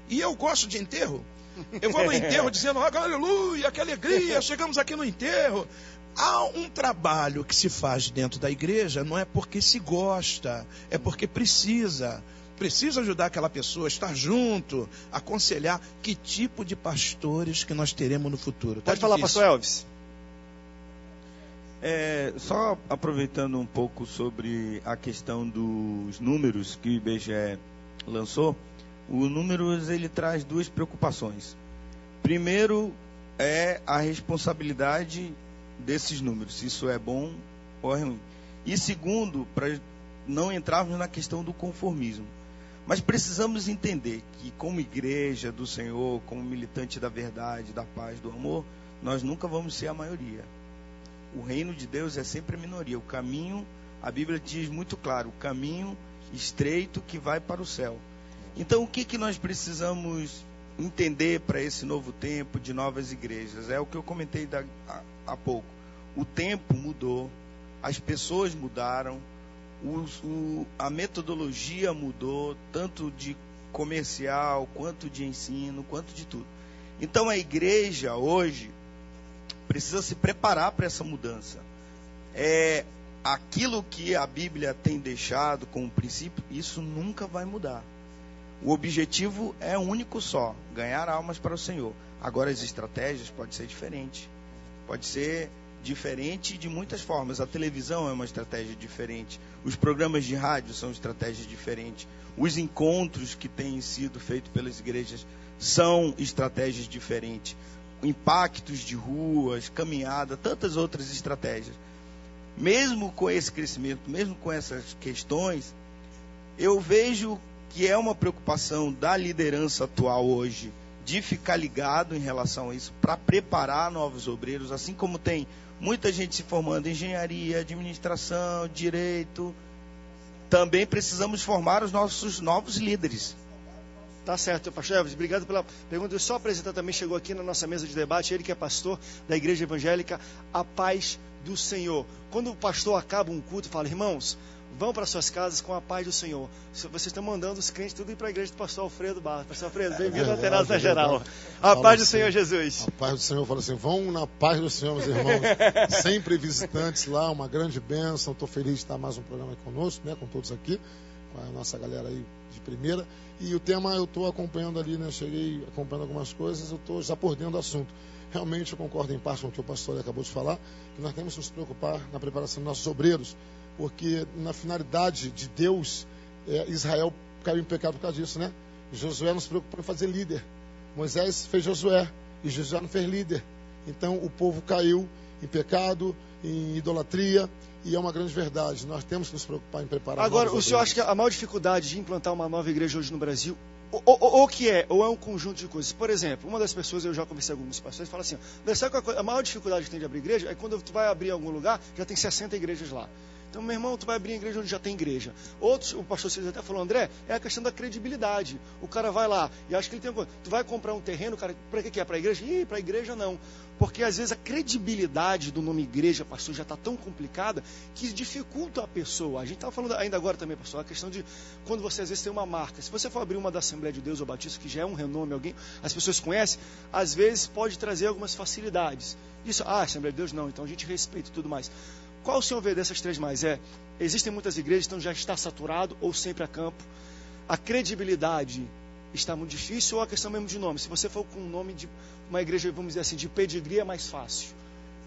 e eu gosto de enterro? Eu vou no enterro dizendo, aleluia, que alegria, chegamos aqui no enterro. Há um trabalho que se faz dentro da igreja, não é porque se gosta, é porque precisa ajudar aquela pessoa, estar junto, aconselhar. Que tipo de pastores que nós teremos no futuro? Pode falar, pastor Elvis. Só aproveitando um pouco sobre a questão dos números que o IBGE lançou, o números ele traz 2 preocupações. Primeiro é a responsabilidade desses números, se isso é bom ou é ruim. E segundo, para não entrarmos na questão do conformismo. Mas precisamos entender que como igreja do Senhor, como militante da verdade, da paz, do amor, nós nunca vamos ser a maioria. O reino de Deus é sempre a minoria. O caminho, a Bíblia diz muito claro, o caminho estreito que vai para o céu. Então o que nós precisamos entender para esse novo tempo de novas igrejas? É o que eu comentei há pouco. O tempo mudou, as pessoas mudaram, a metodologia mudou, tanto de comercial, quanto de ensino, quanto de tudo. Então a igreja hoje precisa se preparar para essa mudança. Aquilo que a Bíblia tem deixado como princípio, isso nunca vai mudar. O objetivo é único só, ganhar almas para o Senhor. Agora as estratégias podem ser diferentes. Pode ser diferente de muitas formas. A televisão é uma estratégia diferente. Os programas de rádio são estratégias diferentes. Os encontros que têm sido feitos pelas igrejas são estratégias diferentes. Impactos de ruas, caminhada, tantas outras estratégias. Mesmo com esse crescimento, mesmo com essas questões, eu vejo que é uma preocupação da liderança atual hoje de ficar ligado em relação a isso, para preparar novos obreiros, assim como tem muita gente se formando em engenharia, administração, direito. Também precisamos formar os nossos novos líderes. Tá certo, pastor Elvis, obrigado pela pergunta. Eu só apresentar também, chegou aqui na nossa mesa de debate, ele que é pastor da Igreja Evangélica A Paz do Senhor. Quando o pastor acaba um culto, fala, irmãos, vão para suas casas com a paz do Senhor. Vocês estão mandando os crentes tudo ir para a igreja do pastor Alfredo Barros. Pastor Alfredo, bem-vindo ao Antenados na Geral. A paz do Senhor Jesus. A paz do Senhor, fala assim, vão na paz do Senhor, meus irmãos. Sempre visitantes lá, uma grande bênção. Estou feliz de estar mais um programa conosco, né, com todos aqui, com a nossa galera aí de primeira. E o tema eu estou acompanhando ali, né, cheguei acompanhando algumas coisas, eu estou já por dentro do assunto. Realmente eu concordo em parte com o que o pastor acabou de falar, que nós temos que nos preocupar na preparação dos nossos obreiros, porque na finalidade de Deus, Israel caiu em pecado por causa disso, né? Josué não se preocupou em fazer líder. Moisés fez Josué e Josué não fez líder. Então o povo caiu em pecado, em idolatria, e é uma grande verdade. Nós temos que nos preocupar em preparar. Agora, o senhor acha que a maior dificuldade de implantar uma nova igreja hoje no Brasil, ou é um conjunto de coisas? Por exemplo, uma das pessoas, eu já conversei com alguns pastores, fala assim, sabe qual a maior dificuldade que tem de abrir igreja? É quando tu vai abrir em algum lugar, já tem 60 igrejas lá. Então, meu irmão, tu vai abrir a igreja onde já tem igreja. Outros, o pastor Cílio até falou, André, é a questão da credibilidade. O cara vai lá e acha que ele tem uma coisa. Tu vai comprar um terreno, cara, para que é? Para a igreja? Ih, para a igreja não. Porque às vezes a credibilidade do nome igreja, pastor, já está tão complicada que dificulta a pessoa. A gente estava falando ainda agora também, pastor, a questão de quando você às vezes tem uma marca. Se você for abrir uma da Assembleia de Deus ou Batista, que já é um renome, alguém, as pessoas conhecem, às vezes pode trazer algumas facilidades. Isso, Assembleia de Deus não, então a gente respeita e tudo mais. Qual o senhor vê dessas três mais? Existem muitas igrejas, então já está saturado ou sempre a campo? A credibilidade está muito difícil ou a questão mesmo de nome? Se você for com o nome de uma igreja, vamos dizer assim, de pedigree, é mais fácil?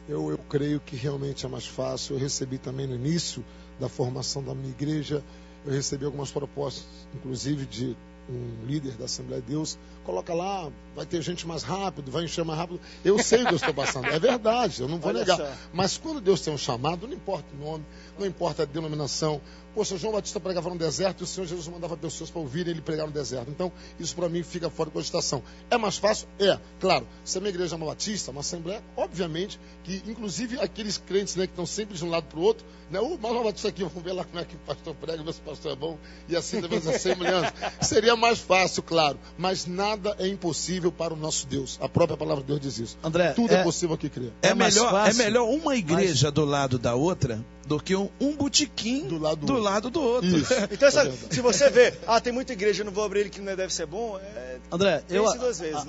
Eu creio que realmente é mais fácil. Eu recebi também no início da formação da minha igreja, eu recebi algumas propostas, inclusive de um líder da Assembleia de Deus, coloca lá, vai ter gente mais rápido, vai encher mais rápido. Eu sei o que eu estou passando, é verdade, eu não vou negar. Mas quando Deus tem um chamado, não importa o nome, não importa a denominação. Poxa, João Batista pregava no deserto e o Senhor Jesus mandava pessoas para ouvirem ele pregar no deserto. Então, isso para mim fica fora de cogitação. É mais fácil? É, claro. Se a minha igreja é uma batista, uma assembleia, obviamente que, inclusive, aqueles crentes, né, que estão sempre de um lado para o outro, né, mais uma batista aqui, vamos ver lá como é que o pastor prega, ver se o pastor é bom, e assim também as semelhanças. Seria mais fácil, claro, mas nada é impossível para o nosso Deus. A própria palavra de Deus diz isso. André, tudo é possível que cria. É melhor uma igreja do lado da outra do que um botequim do lado do outro. Então, se você vê, tem muita igreja, eu não vou abrir ele que não deve ser bom, André, duas vezes,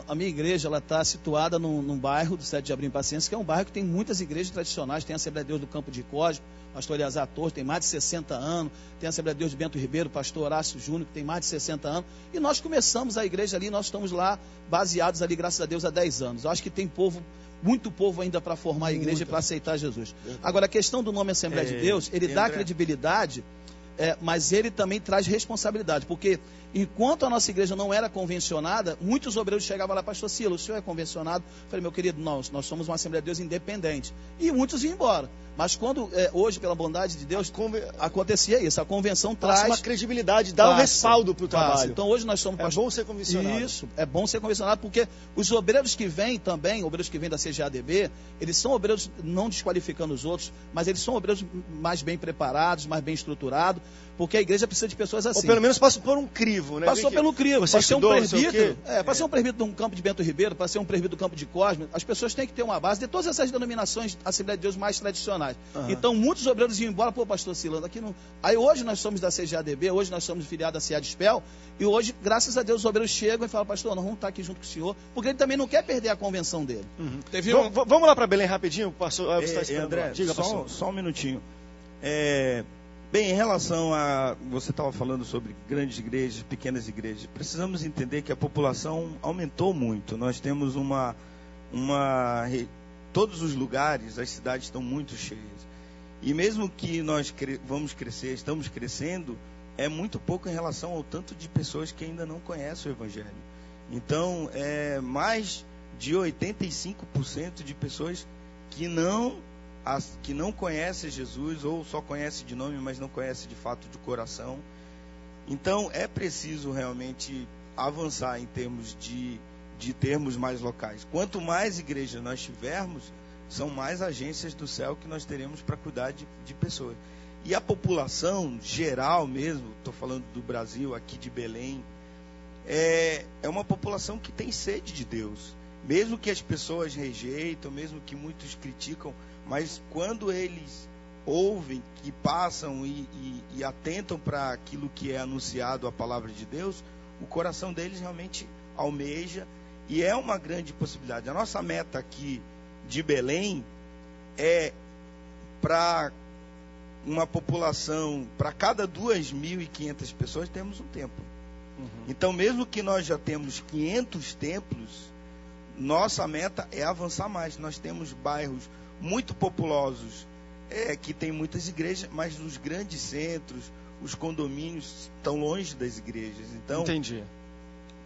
a minha igreja está situada num bairro do 7 de Abril em Paciência, que é um bairro que tem muitas igrejas tradicionais. Tem a Assembleia de Deus do Campo de Cosme, pastor Eleazar Torres, tem mais de 60 anos. Tem a Assembleia de Deus de Bento Ribeiro, pastor Horácio Júnior, que tem mais de 60 anos. E nós começamos a igreja ali, nós estamos lá baseados ali, graças a Deus, há 10 anos. Eu acho que tem muito povo ainda para formar a igreja e para aceitar Jesus. Agora, a questão do nome Assembleia de Deus, ele dá credibilidade, mas ele também traz responsabilidade, porque enquanto a nossa igreja não era convencionada, muitos obreiros chegavam lá, pastor Cílio, o senhor é convencionado? Eu falei, meu querido, nós somos uma Assembleia de Deus independente. E muitos iam embora. Mas quando, hoje, pela bondade de Deus, acontecia isso. A convenção traz uma credibilidade, dá um respaldo para o trabalho. Então hoje nós somos... É bom ser convencionado. Isso, é bom ser convencionado, porque os obreiros que vêm também, obreiros que vêm da CGADB, eles são obreiros, não desqualificando os outros, mas eles são obreiros mais bem preparados, mais bem estruturados, porque a igreja precisa de pessoas assim. Ou pelo menos passou por um crivo, né? Passou pelo crivo. Para ser um presbítero, para ser um presbítero de um campo de Bento Ribeiro, para ser um presbítero do campo de Cosme, as pessoas têm que ter uma base de todas essas denominações Assembleia de Deus mais tradicionais. Então, muitos obreiros iam embora, pastor Silano, aqui não... Aí hoje nós somos da CGADB, hoje nós somos filiados à CEADSPEL, e hoje, graças a Deus, os obreiros chegam e falam, pastor, nós vamos estar aqui junto com o senhor, porque ele também não quer perder a convenção dele. Vamos lá para Belém rapidinho, pastor. André, diga, só um minutinho. Bem, em relação a... Você estava falando sobre grandes igrejas, pequenas igrejas. Precisamos entender que a população aumentou muito. Nós temos todos os lugares, as cidades estão muito cheias. E mesmo que nós vamos crescer, estamos crescendo, é muito pouco em relação ao tanto de pessoas que ainda não conhecem o Evangelho. Então, é mais de 85% de pessoas que não conhecem Jesus, ou só conhecem de nome, mas não conhecem de fato de coração. Então, é preciso realmente avançar em termos de termos mais locais. Quanto mais igrejas nós tivermos, são mais agências do céu que nós teremos para cuidar de pessoas. E a população geral mesmo, estou falando do Brasil, aqui de Belém, é uma população que tem sede de Deus. Mesmo que as pessoas rejeitam, mesmo que muitos criticam, mas quando eles ouvem, que passam e atentam para aquilo que é anunciado, a palavra de Deus, o coração deles realmente almeja, e é uma grande possibilidade. A nossa meta aqui de Belém é para uma população, para cada 2.500 pessoas temos um templo. Então, mesmo que nós já temos 500 templos, nossa meta é avançar mais. Nós temos bairros muito populosos, que tem muitas igrejas, mas os grandes centros, os condomínios estão longe das igrejas. Então, entendi.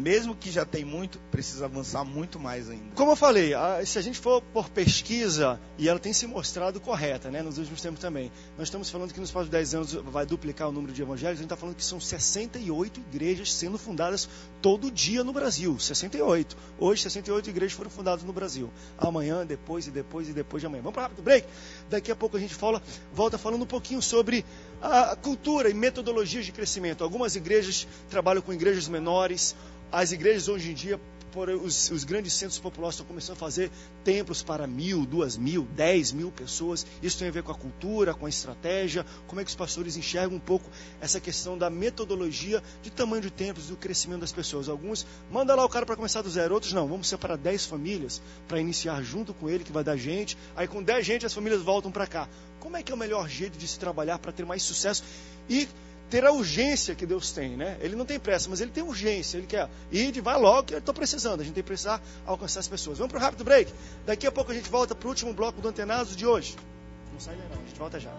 mesmo que já tem muito, precisa avançar muito mais ainda. Como eu falei, se a gente for por pesquisa, e ela tem se mostrado correta, né, nos últimos tempos também, nós estamos falando que nos próximos 10 anos vai duplicar o número de evangélicos, a gente está falando que são 68 igrejas sendo fundadas todo dia no Brasil, 68. Hoje, 68 igrejas foram fundadas no Brasil. Amanhã, depois de amanhã. Vamos para um rápido break? Daqui a pouco a gente volta falando um pouquinho sobre a cultura e metodologias de crescimento. Algumas igrejas trabalham com igrejas menores. As igrejas hoje em dia, os grandes centros populares estão começando a fazer templos para 1.000, 2.000, 10.000 pessoas. Isso tem a ver com a cultura, com a estratégia, como é que os pastores enxergam um pouco essa questão da metodologia de tamanho de templos, do crescimento das pessoas. Alguns mandam lá o cara para começar do zero, outros não, vamos separar 10 famílias para iniciar junto com ele, que vai dar gente, aí com 10 gente as famílias voltam para cá. Como é que é o melhor jeito de se trabalhar para ter mais sucesso e ter a urgência que Deus tem, né? Ele não tem pressa, mas ele tem urgência. Ele quer ir, vai logo, que eu estou precisando. A gente tem que precisar alcançar as pessoas. Vamos para o rápido break. Daqui a pouco a gente volta para o último bloco do Antenados de hoje. Não sai daí não, a gente volta já.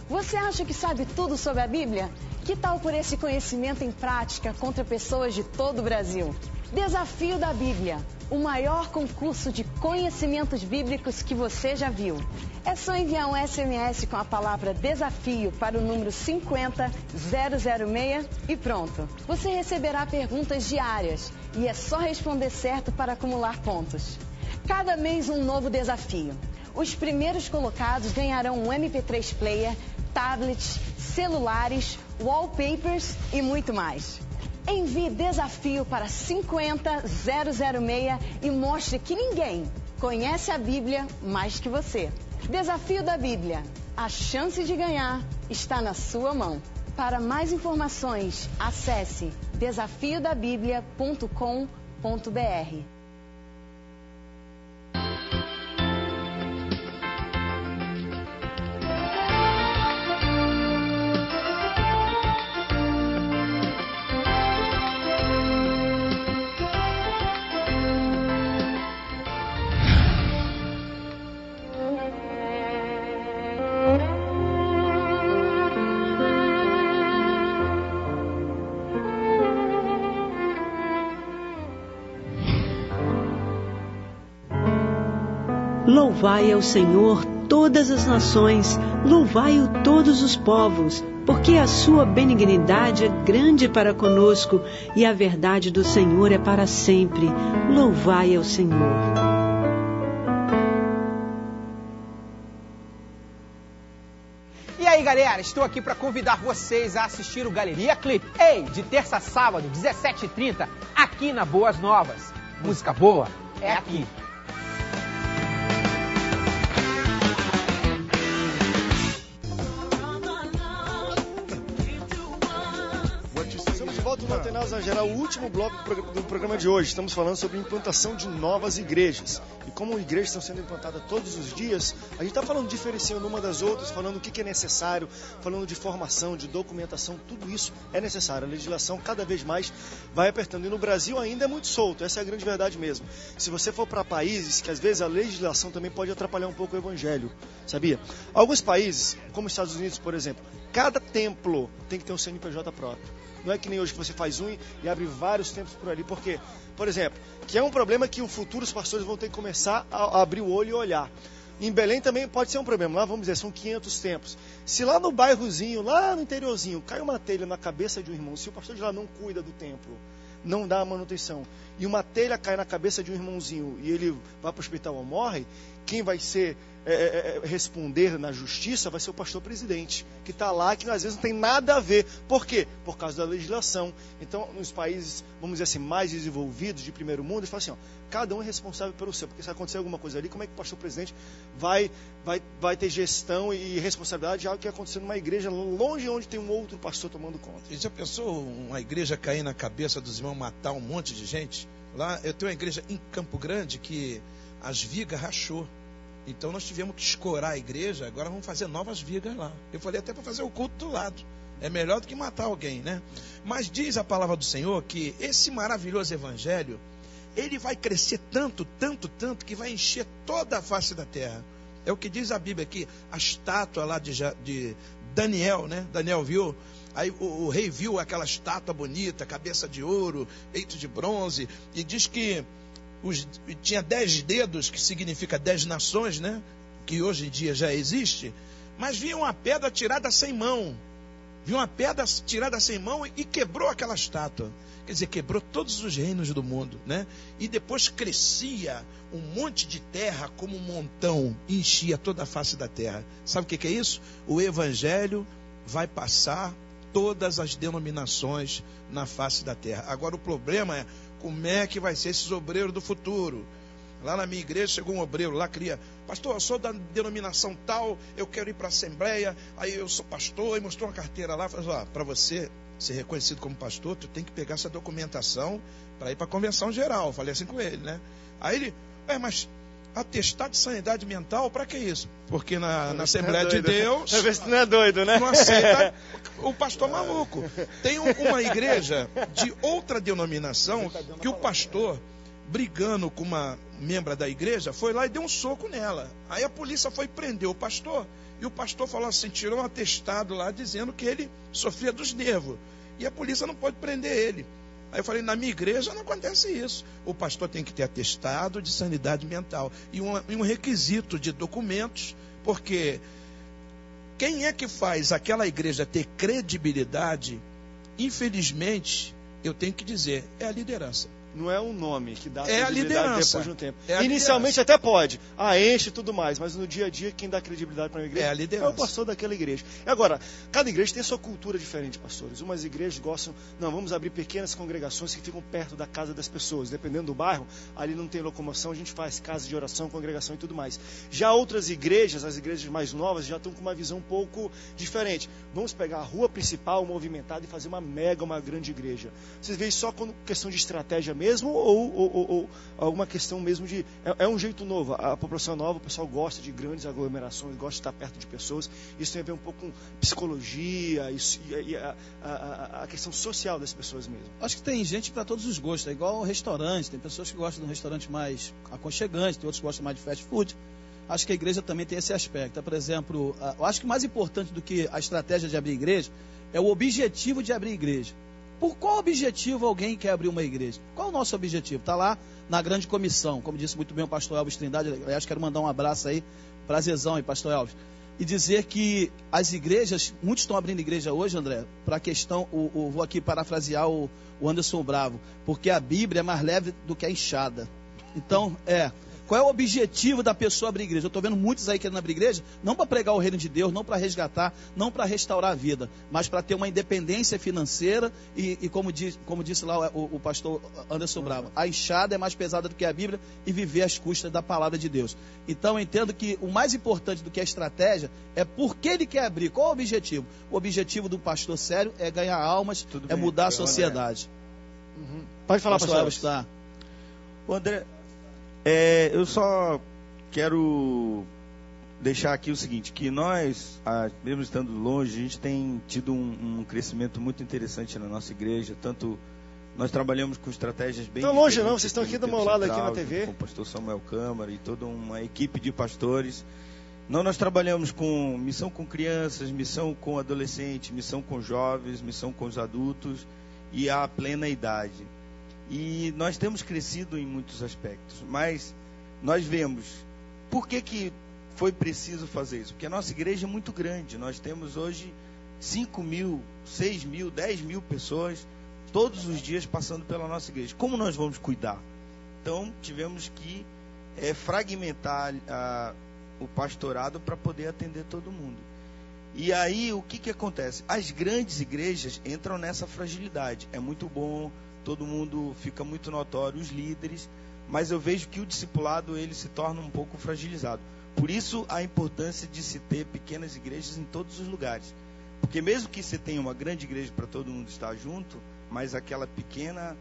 Você acha que sabe tudo sobre a Bíblia? Que tal por esse conhecimento em prática contra pessoas de todo o Brasil? Desafio da Bíblia, o maior concurso de conhecimentos bíblicos que você já viu. É só enviar um SMS com a palavra desafio para o número 50006 e pronto. Você receberá perguntas diárias e é só responder certo para acumular pontos. Cada mês um novo desafio. Os primeiros colocados ganharão um MP3 player, tablets, celulares, wallpapers e muito mais. Envie desafio para 50006 e mostre que ninguém conhece a Bíblia mais que você. Desafio da Bíblia. A chance de ganhar está na sua mão. Para mais informações, acesse desafiodabiblia.com.br. Louvai ao Senhor todas as nações, louvai-o todos os povos, porque a sua benignidade é grande para conosco e a verdade do Senhor é para sempre. Louvai ao Senhor. E aí, galera, estou aqui para convidar vocês a assistir o Galeria Clipe. Ei, de terça a sábado, 17h30, aqui na Boas Novas. Música boa é aqui. Volta no Antenados na Geral, o último bloco do programa de hoje. Estamos falando sobre implantação de novas igrejas. E como igrejas estão sendo implantadas todos os dias, a gente está falando, diferenciando uma das outras, falando o que é necessário, falando de formação, de documentação, tudo isso é necessário. A legislação cada vez mais vai apertando. E no Brasil ainda é muito solto, essa é a grande verdade mesmo. Se você for para países que às vezes a legislação também pode atrapalhar um pouco o evangelho, sabia? Alguns países, como os Estados Unidos, por exemplo, cada templo tem que ter um CNPJ próprio. Não é que nem hoje que você faz um e abre vários templos por ali. Por quê? Por exemplo, que é um problema que no futuro os pastores vão ter que começar a abrir o olho e olhar. Em Belém também pode ser um problema. Lá, vamos dizer, são 500 templos. Se lá no bairrozinho, lá no interiorzinho, cai uma telha na cabeça de um irmão, se o pastor de lá não cuida do templo, não dá a manutenção, e uma telha cai na cabeça de um irmãozinho e ele vai para o hospital ou morre, quem vai ser responder na justiça vai ser o pastor presidente, que está lá, que às vezes não tem nada a ver. Por quê? Por causa da legislação. Então, nos países, vamos dizer assim, mais desenvolvidos, de primeiro mundo, eles falam assim, ó, cada um é responsável pelo seu, porque se acontecer alguma coisa ali, como é que o pastor presidente vai ter gestão e responsabilidade de algo que aconteceu numa igreja longe onde tem um outro pastor tomando conta? E já pensou uma igreja cair na cabeça dos irmãos, matar um monte de gente? Lá, eu tenho uma igreja em Campo Grande que as vigas rachou. Então nós tivemos que escorar a igreja, agora vamos fazer novas vigas lá. Eu falei até para fazer o culto do lado. É melhor do que matar alguém, né? Mas diz a palavra do Senhor que esse maravilhoso evangelho, ele vai crescer tanto, tanto, tanto, que vai encher toda a face da terra. É o que diz a Bíblia aqui, a estátua lá de Daniel, né? Daniel viu, aí o rei viu aquela estátua bonita, cabeça de ouro, peito de bronze, e diz que tinha 10 dedos, que significa 10 nações, né? Que hoje em dia já existe, mas vinha uma pedra tirada sem mão. Viu uma pedra tirada sem mão e quebrou aquela estátua. Quer dizer, quebrou todos os reinos do mundo, né? E depois crescia um monte de terra como um montão, e enchia toda a face da terra. Sabe o que é isso? O evangelho vai passar todas as denominações na face da terra. Agora o problema é como é que vai ser esses obreiros do futuro. Lá na minha igreja chegou um obreiro lá, queria, pastor, eu sou da denominação tal, eu quero ir para a Assembleia, aí eu sou pastor, e mostrou uma carteira lá, falou, para você ser reconhecido como pastor, tu tem que pegar essa documentação para ir para a convenção geral. Falei assim com ele, né? Aí ele, mas atestado de sanidade mental, para que isso? Porque na Assembleia de Deus, ver se tu não é doido, né? Não aceita o pastor maluco. Tem uma igreja de outra denominação que o pastor, brigando com uma membra da igreja, foi lá e deu um soco nela. Aí a polícia foi prender o pastor, e o pastor falou assim, tirou um atestado lá dizendo que ele sofria dos nervos, e a polícia não pode prender ele. Aí eu falei, na minha igreja não acontece isso. O pastor tem que ter atestado de sanidade mental e um requisito de documentos, porque quem é que faz aquela igreja ter credibilidade, infelizmente, eu tenho que dizer, é a liderança. Não é um nome que dá credibilidade a liderança depois de um tempo. Inicialmente liderança. até pode. Enche e tudo mais. Mas no dia a dia, quem dá credibilidade para uma igreja é a liderança. É o pastor daquela igreja. E agora, cada igreja tem a sua cultura diferente, pastores. Umas igrejas gostam... Não, vamos abrir pequenas congregações que ficam perto da casa das pessoas. Dependendo do bairro, ali não tem locomoção, a gente faz casa de oração, congregação e tudo mais. Já outras igrejas, as igrejas mais novas, já estão com uma visão um pouco diferente. Vamos pegar a rua principal, movimentada, e fazer uma grande igreja. Vocês veem só como questão de estratégia mesmo, ou alguma questão mesmo de... É um jeito novo, a população nova, o pessoal gosta de grandes aglomerações, gosta de estar perto de pessoas, isso tem a ver um pouco com psicologia e a questão social das pessoas mesmo. Acho que tem gente para todos os gostos, é igual restaurante, tem pessoas que gostam de um restaurante mais aconchegante, tem outros que gostam mais de fast food. Acho que a igreja também tem esse aspecto. Por exemplo, eu acho que mais importante do que a estratégia de abrir igreja é o objetivo de abrir igreja. Por qual objetivo alguém quer abrir uma igreja? Qual é o nosso objetivo? Está lá na grande comissão, como disse muito bem o pastor Elvis Trindade. Aliás, quero mandar um abraço aí, prazerzão aí, pastor Elvis. E dizer que as igrejas, muitos estão abrindo igreja hoje, André, para a questão, vou aqui parafrasear o Anderson Bravo, porque a Bíblia é mais leve do que a enxada. Então, qual é o objetivo da pessoa abrir igreja? Eu estou vendo muitos aí querendo abrir igreja, não para pregar o reino de Deus, não para resgatar, não para restaurar a vida, mas para ter uma independência financeira e como disse lá o pastor Anderson Bravo, a enxada é mais pesada do que a Bíblia e viver às custas da palavra de Deus. Então eu entendo que o mais importante do que a estratégia é por que ele quer abrir, qual é o objetivo? O objetivo do pastor sério é ganhar almas, é mudar a sociedade. Pode falar, pastor Elvis. Tá. O André... eu só quero deixar aqui o seguinte, que nós, mesmo estando longe, a gente tem tido um crescimento muito interessante na nossa igreja, tanto nós trabalhamos com estratégias bem... Não longe não, vocês estão aqui do meu lado, aqui na TV. Com o pastor Samuel Câmara e toda uma equipe de pastores. Nós trabalhamos com missão com crianças, missão com adolescentes, missão com jovens, missão com os adultos e a plena idade. E nós temos crescido em muitos aspectos, mas nós vemos por que foi preciso fazer isso. Porque a nossa igreja é muito grande, nós temos hoje 5 mil, 6 mil, 10 mil pessoas todos os dias passando pela nossa igreja. Como nós vamos cuidar? Então tivemos que fragmentar o pastorado para poder atender todo mundo. E aí o que acontece? As grandes igrejas entram nessa fragilidade, é muito bom, todo mundo fica muito notório, os líderes, mas eu vejo que o discipulado ele se torna um pouco fragilizado. Por isso a importância de se ter pequenas igrejas em todos os lugares. Porque mesmo que você tenha uma grande igreja para todo mundo estar junto, mas aquela pequena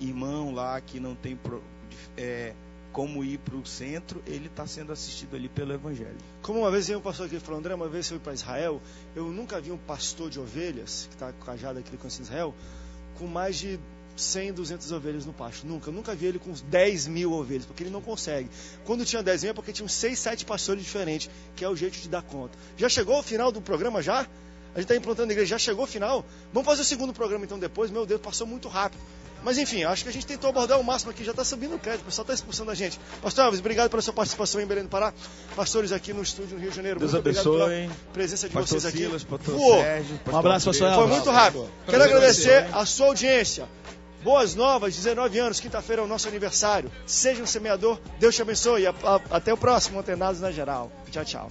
irmão lá que não tem como ir para o centro, ele está sendo assistido ali pelo Evangelho. Como uma vez veio um pastor aqui e falou, André, uma vez eu fui para Israel, eu nunca vi um pastor de ovelhas, que está com cajado aqui com Israel, com mais de 100, 200 ovelhas no pasto. Nunca vi ele com 10 mil ovelhas, porque ele não consegue. Quando tinha 10 mil é porque tinha uns 6, 7 pastores diferentes, que é o jeito de dar conta. Já chegou o final do programa já? A gente está implantando a igreja, já chegou o final? Vamos fazer o segundo programa então depois? Meu Deus, passou muito rápido. Mas enfim, acho que a gente tentou abordar o máximo aqui, já está subindo o crédito, o pessoal está expulsando a gente. Pastor Elvis, obrigado pela sua participação em Belém do Pará. Pastores aqui no estúdio no Rio de Janeiro, Deus muito abençoe. obrigado pela presença de Pastor vocês aqui. Silas, Pastor Voou. Sérgio, Um abraço, pastor Elvis. Foi muito rápido. Quero agradecer a sua audiência. Boas novas, 19 anos, quinta-feira é o nosso aniversário. Seja um semeador, Deus te abençoe. Até o próximo Antenados na Geral. Tchau, tchau.